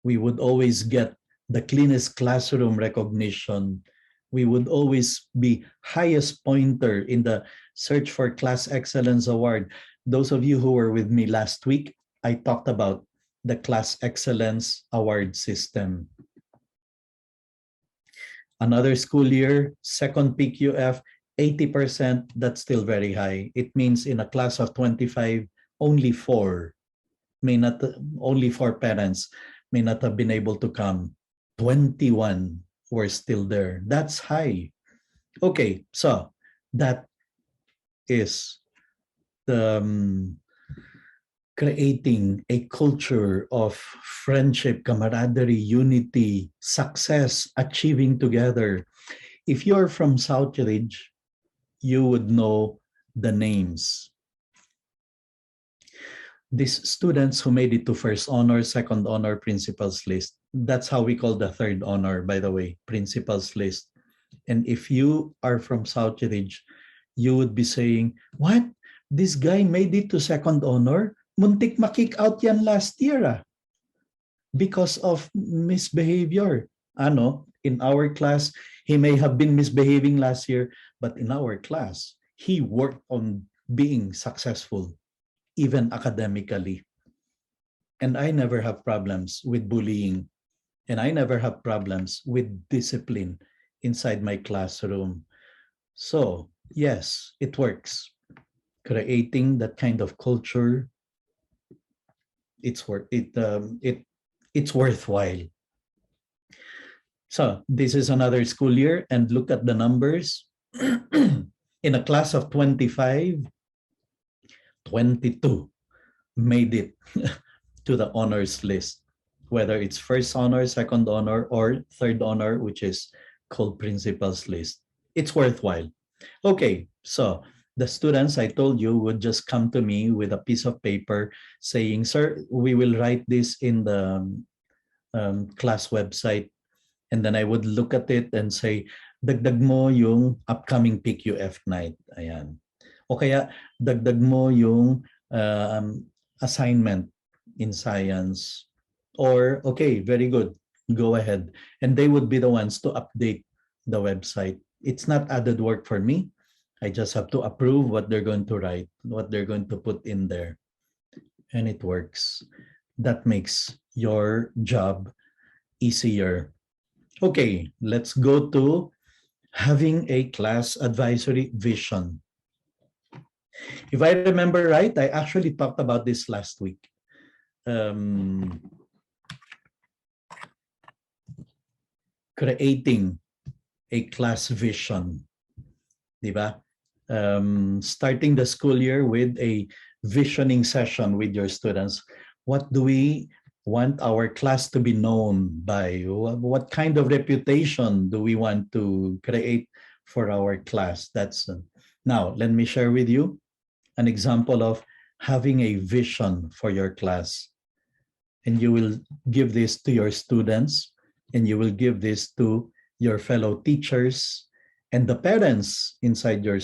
We would always get the cleanest classroom recognition. We would always be highest pointer in the Search for Class Excellence Award. Those of you who were with me last week, I talked about the Class Excellence Award system. Another school year, second PQF, 80%, that's still very high. It means in a class of 25, only only four parents may not have been able to come. 21 were still there. That's high. Okay, so that is the creating a culture of friendship, camaraderie, unity, success, achieving together. If you're from Southridge, you would know the names. These students who made it to first honor, second honor, principals list. That's how we call the third honor, by the way, principals list. And if you are from Southridge, you would be saying, what? This guy made it to second honor? Muntik ma-kick out yan last year because of misbehavior. In our class, he may have been misbehaving last year, but in our class, he worked on being successful, even academically. And I never have problems with bullying, and I never have problems with discipline inside my classroom. So, yes, it works. Creating that kind of culture, it's worthwhile. So this is another school year, and look at the numbers. In a class of 25, 22 made it to the honors list, whether it's first honor, second honor, or third honor, which is called principals list. It's worthwhile. Okay, so the students I told you would just come to me with a piece of paper saying, sir, we will write this in the class website. And then I would look at it and say, dagdag mo yung upcoming PQF night. Ayan. O kaya, dagdag mo yung assignment in science. Or, okay, very good. Go ahead. And they would be the ones to update the website. It's not added work for me. I just have to approve what they're going to write, what they're going to put in there. And it works. That makes your job easier. Okay, let's go to having a class advisory vision. If I remember right, I actually talked about this last week. Creating a class vision. Diba? Starting the school year with a visioning session with your students. What do we want our class to be known by? What kind of reputation do we want to create for our class? Now, let me share with you an example of having a vision for your class. And you will give this to your students, and you will give this to your fellow teachers and the parents inside your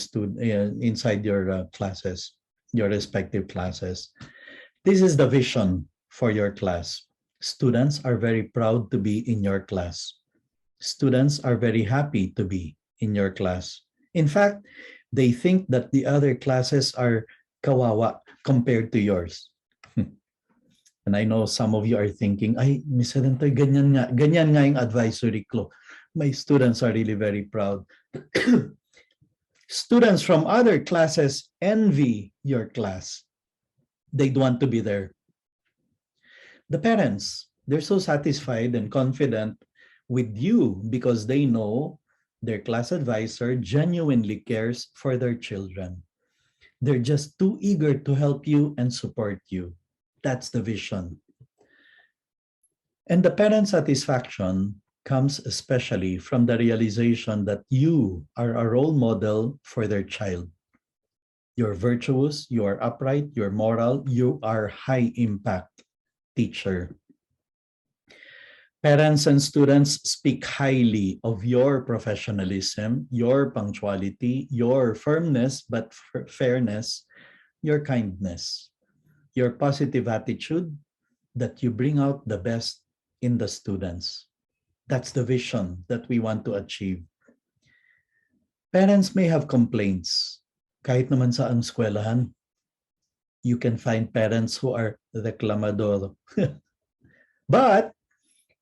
classes, your respective classes. This is the vision for your class. Students are very proud to be in your class. Students are very happy to be in your class. In fact, they think that the other classes are kawawa compared to yours. And I know some of you are thinking, ay, Ms. Rentoy, ganyan nga yung advisory ko. My students are really very proud. Students from other classes envy your class. They'd want to be there. The parents, they're so satisfied and confident with you because they know their class advisor genuinely cares for their children. They're just too eager to help you and support you. That's the vision. And the parent satisfaction comes especially from the realization that you are a role model for their child. You're virtuous, you are upright, you're moral, you are high impact teacher. Parents and students speak highly of your professionalism, your punctuality, your firmness, but fairness, your kindness, your positive attitude, that you bring out the best in the students. That's the vision that we want to achieve. Parents may have complaints. Kahit naman sa ang eskwelahan, you can find parents who are reclamador. But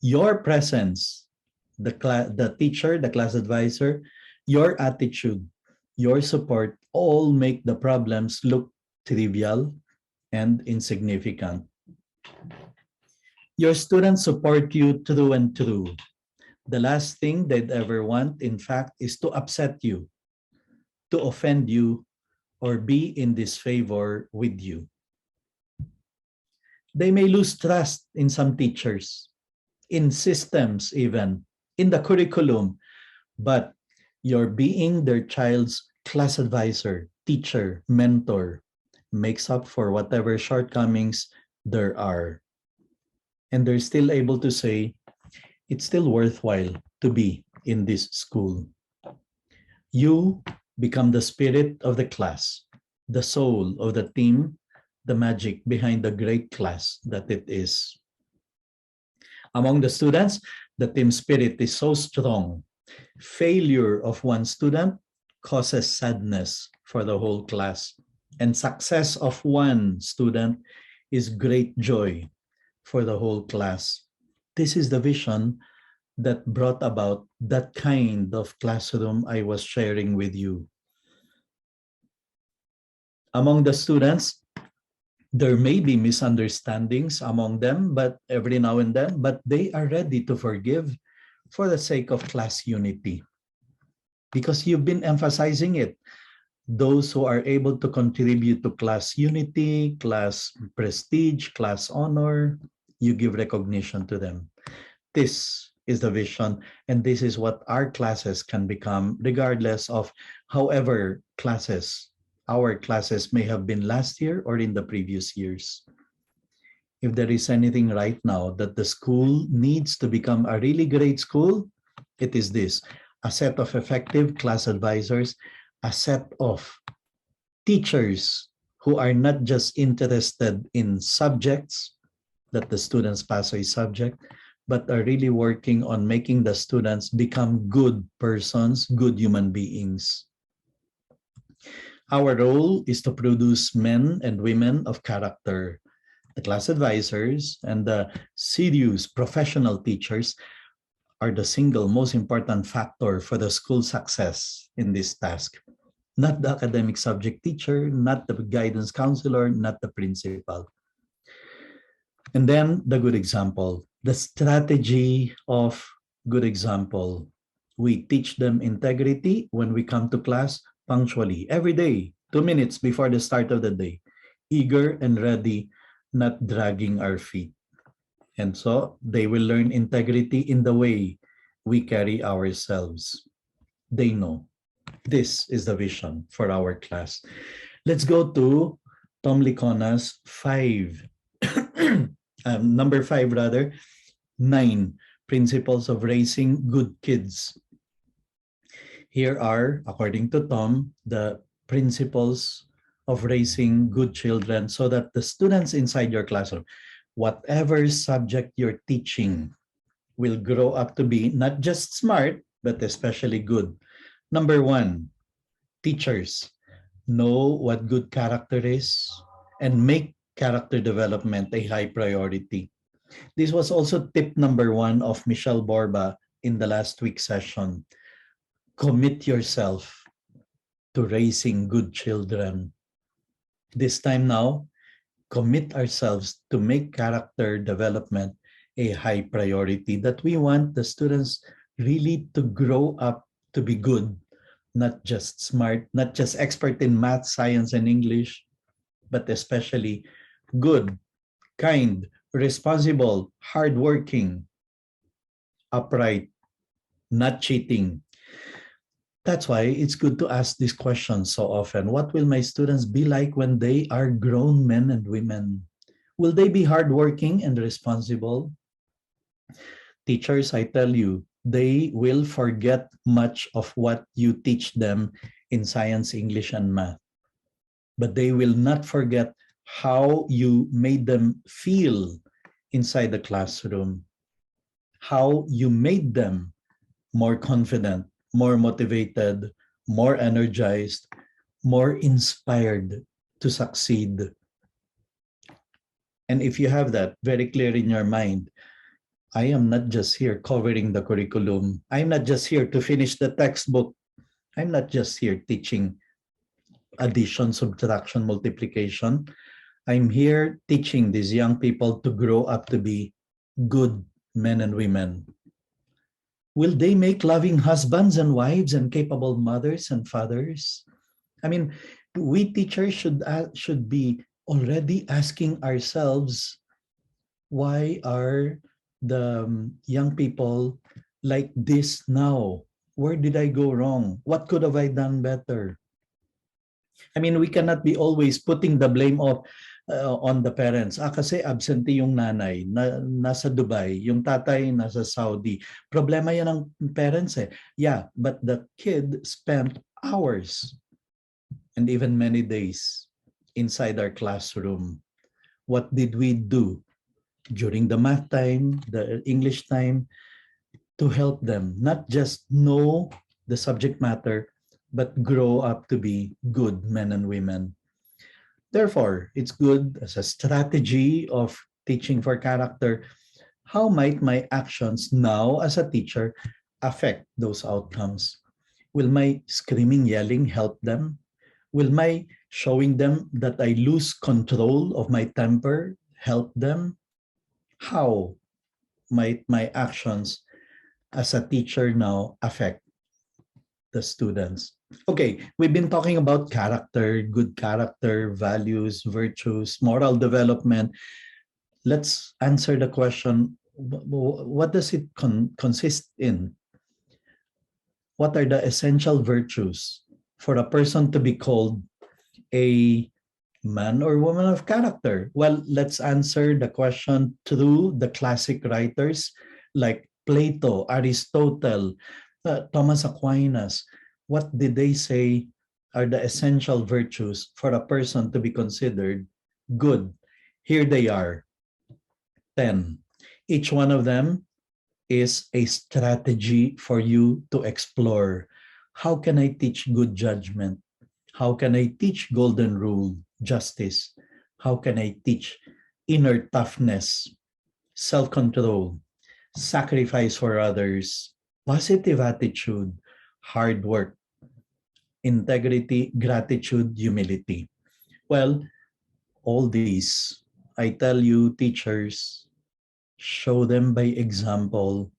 your presence, the teacher, the class advisor, your attitude, your support all make the problems look trivial and insignificant. Your students support you through and through. The last thing they'd ever want, in fact, is to upset you, to offend you, or be in disfavor with you. They may lose trust in some teachers, in systems even, in the curriculum, but your being their child's class advisor, teacher, mentor makes up for whatever shortcomings there are. And they're still able to say, it's still worthwhile to be in this school. You become the spirit of the class, the soul of the team, the magic behind the great class that it is. Among the students, the team spirit is so strong. Failure of one student causes sadness for the whole class, and success of one student is great joy for the whole class. This is the vision that brought about that kind of classroom I was sharing with you. Among the students, there may be misunderstandings among them, but every now and then, but they are ready to forgive for the sake of class unity. Because you've been emphasizing it. Those who are able to contribute to class unity, class prestige, class honor, you give recognition to them. This is the vision, and this is what our classes can become, regardless of however our classes may have been last year or in the previous years. If there is anything right now that the school needs to become a really great school, it is this: a set of effective class advisors, a set of teachers who are not just interested in subjects, that the students pass a subject, but are really working on making the students become good persons, good human beings. Our role is to produce men and women of character. The class advisors and the serious professional teachers are the single most important factor for the school success in this task. Not the academic subject teacher, not the guidance counselor, not the principal. And then the good example, the strategy of good example. We teach them integrity when we come to class punctually, every day, 2 minutes before the start of the day, eager and ready, not dragging our feet. And so they will learn integrity in the way we carry ourselves. They know. This is the vision for our class. Let's go to Tom Licona's number 5 rather, 9 principles of raising good kids. Here are, according to Tom, the principles of raising good children so that the students inside your classroom, whatever subject you're teaching, will grow up to be not just smart, but especially good. Number 1, teachers know what good character is and make character development a high priority. This was also tip number 1 of Michelle Borba in the last week's session. Commit yourself to raising good children. This time now, commit ourselves to make character development a high priority, that we want the students really to grow up to be good, not just smart, not just expert in math, science, and English, but especially good, kind, responsible, hardworking, upright, not cheating. That's why it's good to ask these questions so often. What will my students be like when they are grown men and women? Will they be hardworking and responsible? Teachers, I tell you, they will forget much of what you teach them in science, English, and math. But they will not forget how you made them feel inside the classroom, how you made them more confident, more motivated, more energized, more inspired to succeed. And if you have that very clear in your mind, I am not just here covering the curriculum. I'm not just here to finish the textbook. I'm not just here teaching addition, subtraction, multiplication. I'm here teaching these young people to grow up to be good men and women. Will they make loving husbands and wives and capable mothers and fathers? I mean, we teachers should be already asking ourselves, why are the young people like this now? Where did I go wrong? What could have I done better? I mean, we cannot be always putting the blame of on the parents. Kasi absentee yung nanay, nasa Dubai, yung tatay nasa Saudi. Problema yan ng parents eh. Yeah, but the kid spent hours and even many days inside our classroom. What did we do during the math time, the English time, to help them not just know the subject matter, but grow up to be good men and women? Therefore, it's good as a strategy of teaching for character. How might my actions now as a teacher affect those outcomes? Will my screaming, yelling help them? Will my showing them that I lose control of my temper help them? How might my actions as a teacher now affect the students? Okay, we've been talking about character, good character, values, virtues, moral development. Let's answer the question, what does it consist in? What are the essential virtues for a person to be called a man or woman of character? Well, let's answer the question through the classic writers like Plato, Aristotle, Thomas Aquinas. What did they say are the essential virtues for a person to be considered good? Here they are, 10. Each one of them is a strategy for you to explore. How can I teach good judgment? How can I teach golden rule, justice? How can I teach inner toughness, self-control, sacrifice for others, positive attitude, hard work, integrity, gratitude, humility? Well, all these, I tell you, teachers, show them by example.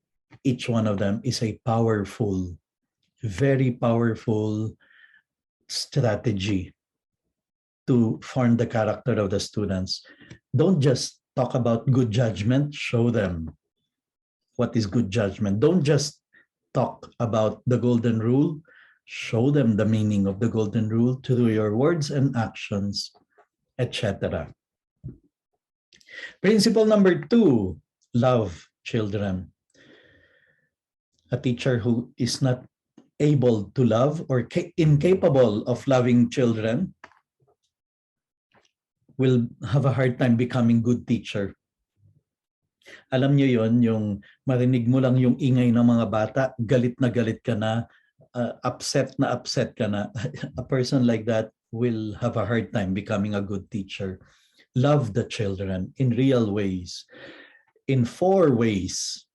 Each one of them is a powerful, very powerful strategy to form the character of the students. Don't just talk about good judgment, show them what is good judgment. Don't just talk about the golden rule, show them the meaning of the golden rule through your words and actions, etc. Principle number 2, love children. A teacher who is not able to love or incapable of loving children will have a hard time becoming good teacher. Alam niyo yon, yung marinig mo lang yung ingay ng mga bata, galit ka na, upset ka na. A person like that will have a hard time becoming a good teacher. Love the children in real ways, in 4 ways: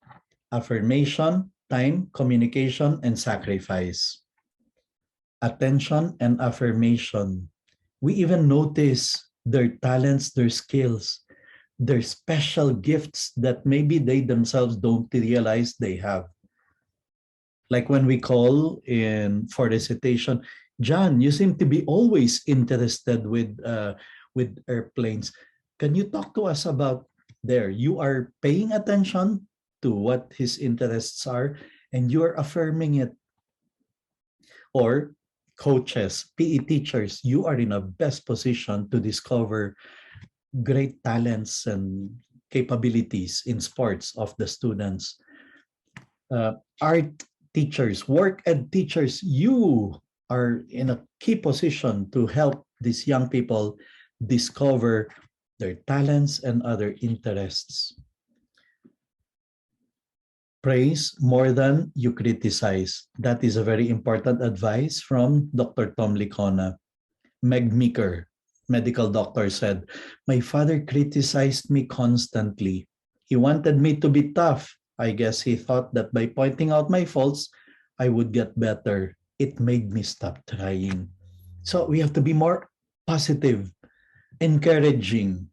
affirmation, time, communication, and sacrifice. Attention and affirmation. We even notice their talents, their skills, their special gifts that maybe they themselves don't realize they have. Like when we call in for recitation, John, you seem to be always interested with airplanes. Can you talk to us about there? You are paying attention to what his interests are, and you are affirming it. Or coaches, PE teachers, you are in a best position to discover great talents and capabilities in sports of the students. Art teachers, work ed teachers, you are in a key position to help these young people discover their talents and other interests. Praise more than you criticize. That is a very important advice from Dr. Tom Licona. Meg Meeker, medical doctor, said, "My father criticized me constantly. He wanted me to be tough. I guess he thought that by pointing out my faults, I would get better. It made me stop trying." So we have to be more positive, encouraging.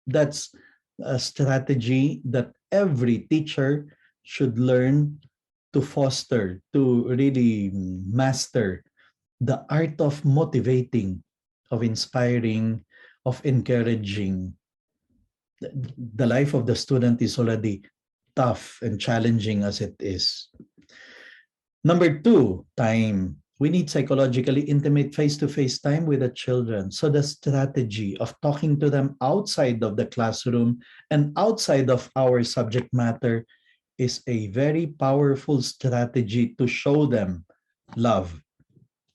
That's a strategy that every teacher should learn to foster, to really master the art of motivating, of inspiring, of encouraging. The life of the student is already tough and challenging as it is. Number two, time. We need psychologically intimate face-to-face time with the children. So the strategy of talking to them outside of the classroom and outside of our subject matter is a very powerful strategy to show them love,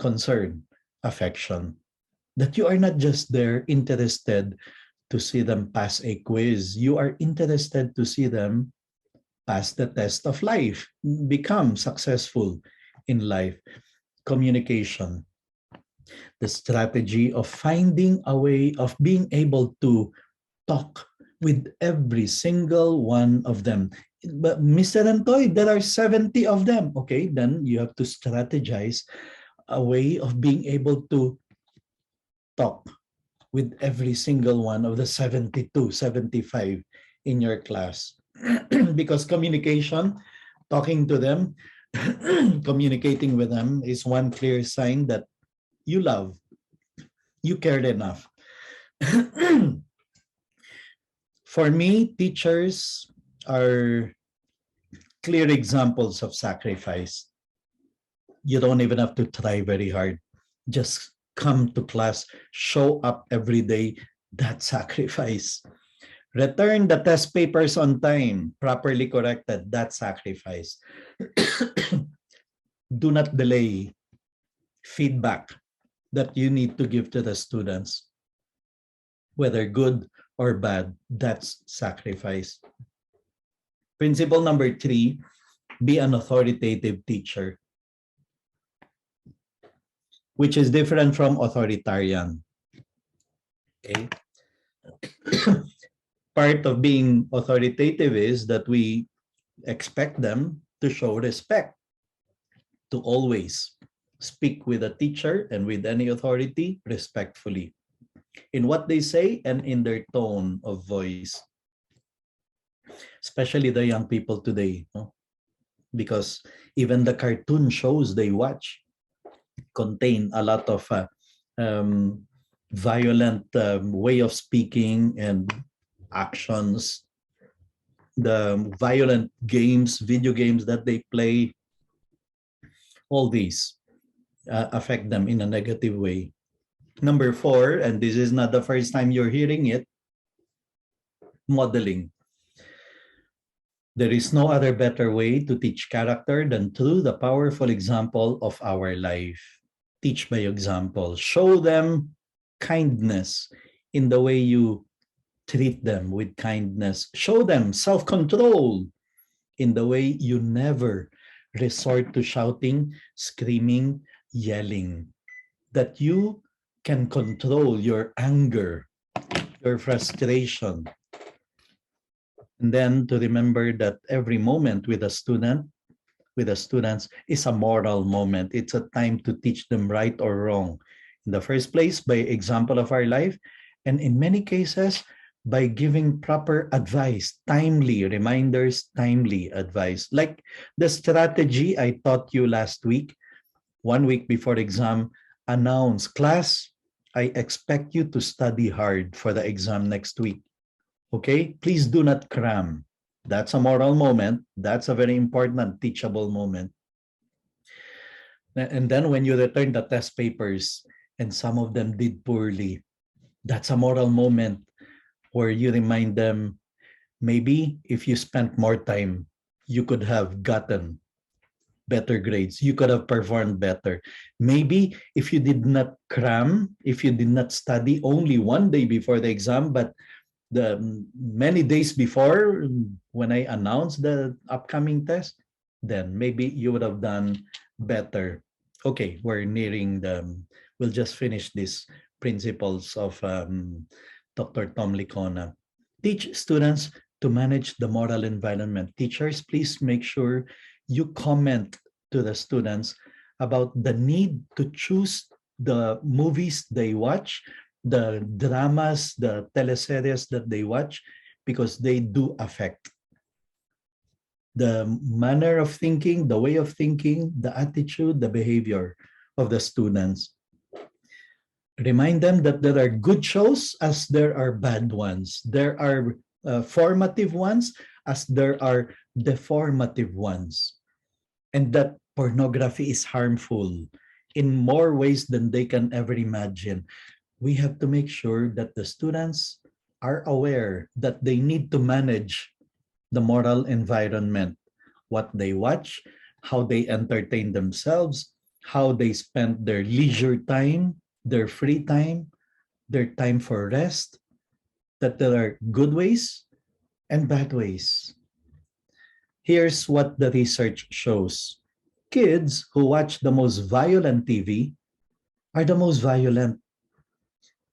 concern, affection. That you are not just there interested to see them pass a quiz. You are interested to see them pass the test of life, become successful in life. Communication, the strategy of finding a way of being able to talk with every single one of them. But Mr. Rentoy, there are 70 of them. Okay, then you have to strategize a way of being able to talk with every single one of the 72, 75 in your class. Because communication, talking to them, communicating with them is one clear sign that you love, you cared enough. For me, teachers are clear examples of sacrifice. You don't even have to try very hard. Just come to class, show up every day. That sacrifice. Return the test papers on time, properly corrected. That sacrifice. Do not delay feedback that you need to give to the students, whether good or bad. That's sacrifice. Principle number 3, be an authoritative teacher, which is different from authoritarian. Okay. Part of being authoritative is that we expect them to show respect, to always speak with a teacher and with any authority respectfully in what they say and in their tone of voice, especially the young people today, no? Because even the cartoon shows they watch contain a lot of violent way of speaking and actions, the violent games, video games that they play, all these affect them in a negative way. Number 4, and this is not the first time you're hearing it, modeling. There is no other better way to teach character than through the powerful example of our life. Teach by example. Show them kindness in the way you treat them with kindness. Show them self-control in the way you never resort to shouting, screaming, yelling. That you can control your anger, your frustration. And then to remember that every moment with a student, with the students, is a moral moment. It's a time to teach them right or wrong. In the first place, by example of our life, and in many cases, by giving proper advice, timely reminders, timely advice. Like the strategy I taught you last week, 1 week before exam, announce, class, I expect you to study hard for the exam next week. Okay, please do not cram. That's a moral moment. That's a very important teachable moment. And then when you return the test papers and some of them did poorly, that's a moral moment where you remind them, maybe if you spent more time, you could have gotten better grades. You could have performed better. Maybe if you did not cram, if you did not study only 1 day before the exam, but the many days before when I announced the upcoming test, then maybe you would have done better. Okay, we're nearing we'll just finish these principles of Dr. Tom Licona. Teach students to manage the moral environment. Teachers, please make sure you comment to the students about the need to choose the movies they watch, the dramas, the teleseries that they watch, because they do affect the manner of thinking, the way of thinking, the attitude, the behavior of the students. Remind them that there are good shows as there are bad ones. There are formative ones as there are deformative ones. And that pornography is harmful in more ways than they can ever imagine. We have to make sure that the students are aware that they need to manage the moral environment, what they watch, how they entertain themselves, how they spend their leisure time, their free time, their time for rest, that there are good ways and bad ways. Here's what the research shows. Kids who watch the most violent TV are the most violent.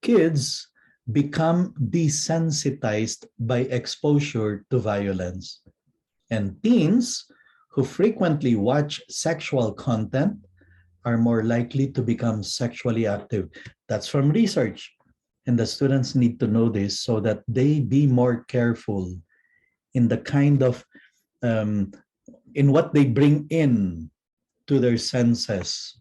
Kids become desensitized by exposure to violence. And teens who frequently watch sexual content are more likely to become sexually active. That's from research. And the students need to know this so that they be more careful in the kind of, in what they bring in to their senses.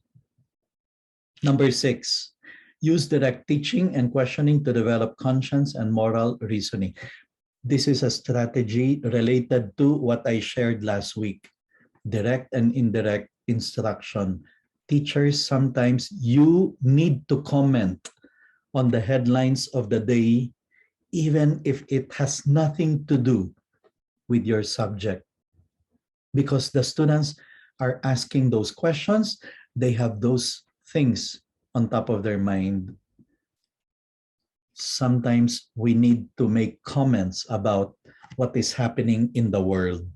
Number 6, use direct teaching and questioning to develop conscience and moral reasoning. This is a strategy related to what I shared last week. Direct and indirect instruction. Teachers, sometimes you need to comment on the headlines of the day, even if it has nothing to do with your subject. Because the students are asking those questions, they have those things on top of their mind. Sometimes we need to make comments about what is happening in the world.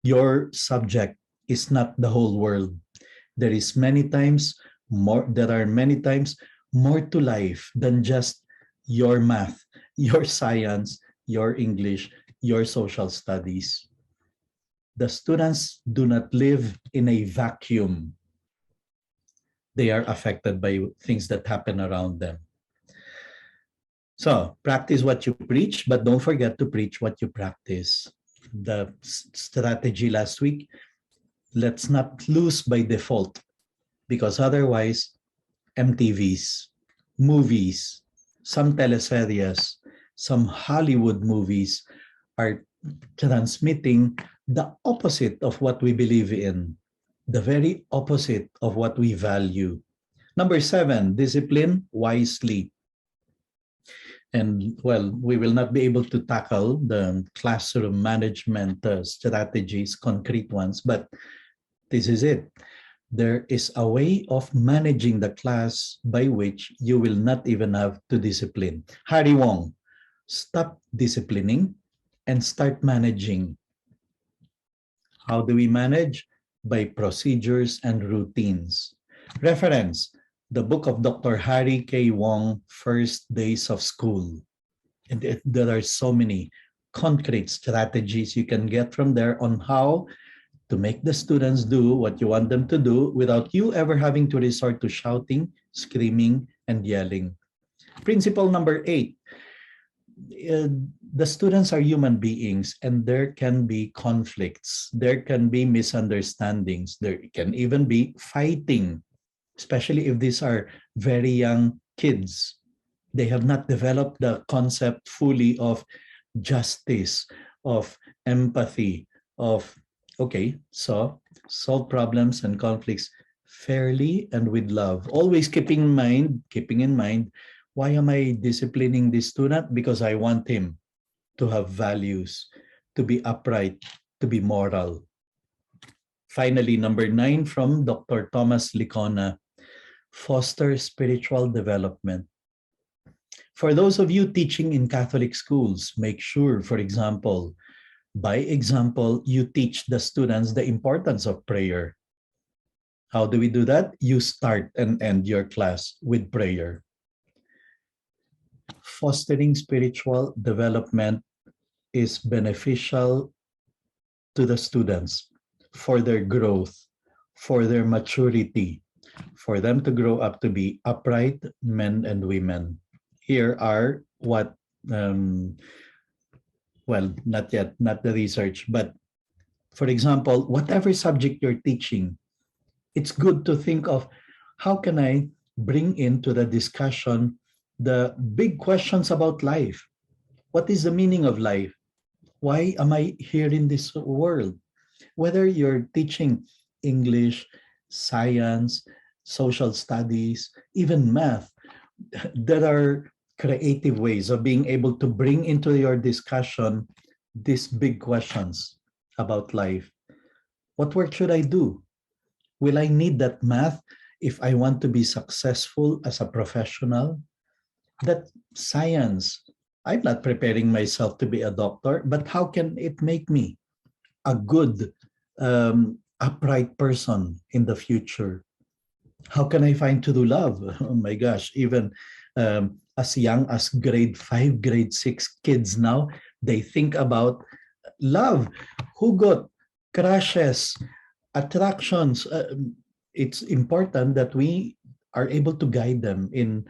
Your subject is not the whole world. There are many times more to life than just your math, your science, your English, your social studies. The students do not live in a vacuum. They are affected by things that happen around them. So practice what you preach, but don't forget to preach what you practice. The strategy last week, let's not lose by default, because otherwise MTVs, movies, some teleseries, some Hollywood movies are transmitting the opposite of what we believe in, the very opposite of what we value. Number 7, discipline wisely. And well, we will not be able to tackle the classroom management strategies, concrete ones, but this is it. There is a way of managing the class by which you will not even have to discipline. Harry Wong, stop disciplining and start managing. How do we manage? By procedures and routines. Reference, the book of Dr. Harry K. Wong, First Days of School. And there are so many concrete strategies you can get from there on how to make the students do what you want them to do without you ever having to resort to shouting, screaming, and yelling. Principle number 8, the students are human beings and there can be conflicts, there can be misunderstandings, there can even be fighting, especially if these are very young kids. They have not developed the concept fully of justice, of empathy, of, okay, so solve problems and conflicts fairly and with love. Always keeping in mind, why am I disciplining this student? Because I want him to have values, to be upright, to be moral. Finally, number 9 from Dr. Thomas Licona, foster spiritual development. For those of you teaching in Catholic schools, make sure, for example, by example, you teach the students the importance of prayer. How do we do that? You start and end your class with prayer. Fostering spiritual development is beneficial to the students for their growth, for their maturity, for them to grow up to be upright men and women. Here are what, well, not yet, not the research, but for example, whatever subject you're teaching, it's good to think of how can I bring into the discussion the big questions about life. What is the meaning of life? Why am I here in this world? Whether you're teaching English, science, social studies, even math, there are creative ways of being able to bring into your discussion these big questions about life. What work should I do? Will I need that math if I want to be successful as a professional? That science, I'm not preparing myself to be a doctor, but how can it make me a good, upright person in the future? How can I find to do love? Oh my gosh, even as young as grade 5, grade 6 kids now, they think about love. Who got crushes, attractions? It's important that we are able to guide them in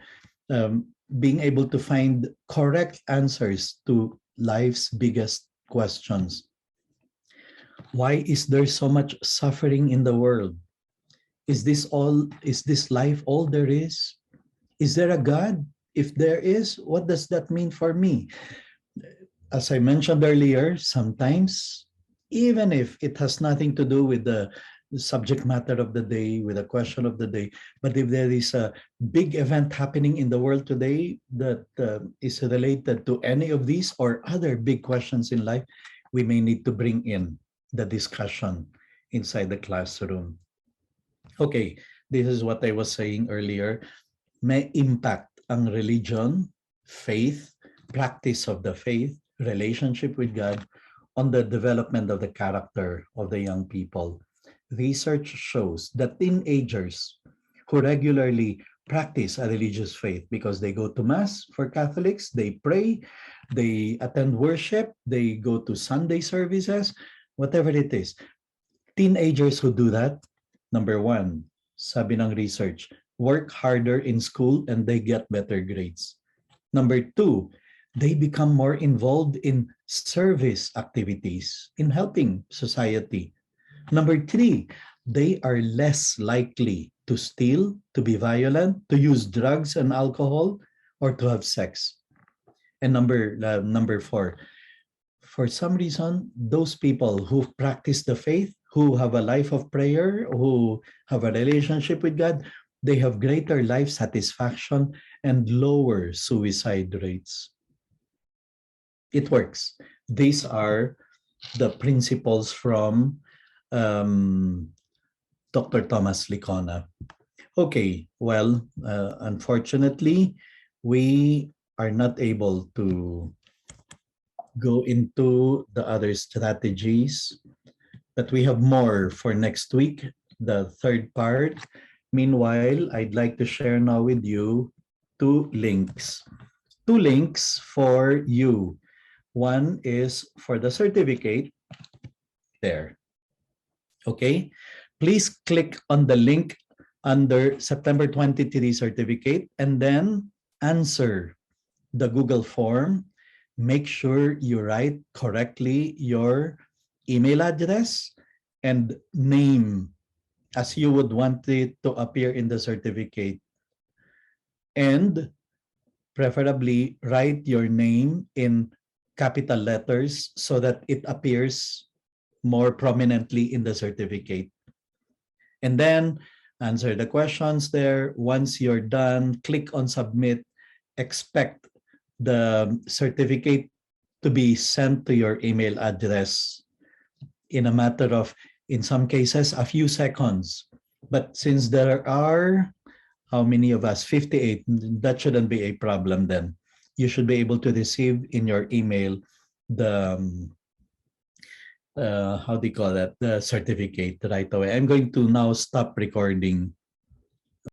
being able to find correct answers to life's biggest questions. Why is there so much suffering in the world? Is this all? Is this life all there is? Is there a God? If there is, what does that mean for me? As I mentioned earlier, sometimes, even if it has nothing to do with the subject matter of the day, with the question of the day, but if there is a big event happening in the world today that is related to any of these or other big questions in life, we may need to bring in the discussion inside the classroom. Okay, this is what I was saying earlier. May impact ang religion, faith, practice of the faith, relationship with God on the development of the character of the young people. Research shows that teenagers who regularly practice a religious faith because they go to mass for Catholics, they pray, they attend worship, they go to Sunday services, whatever it is. Teenagers who do that, number one, sabi ng research, work harder in school and they get better grades. Number two, they become more involved in service activities, in helping society. Number three, they are less likely to steal, to be violent, to use drugs and alcohol, or to have sex. And number four, for some reason, those people who practice the faith, who have a life of prayer, who have a relationship with God, they have greater life satisfaction and lower suicide rates. It works. These are the principles from Dr. Thomas Licona. Okay, well, unfortunately, we are not able to go into the other strategies, but we have more for next week, the third part. Meanwhile, I'd like to share now with you two links. Two links for you. One is for the certificate there. Okay, please click on the link under September 23 certificate and then answer the Google form. Make sure you write correctly your email address and name as you would want it to appear in the certificate. And preferably write your name in capital letters so that it appears more prominently in the certificate. And then answer the questions there. Once you're done, click on submit. Expect the certificate to be sent to your email address in a matter of, in some cases, a few seconds. But since there are, how many of us? 58, that shouldn't be a problem then. you should be able to receive in your email the how do you call that, the certificate right away. I'm going to now stop recording.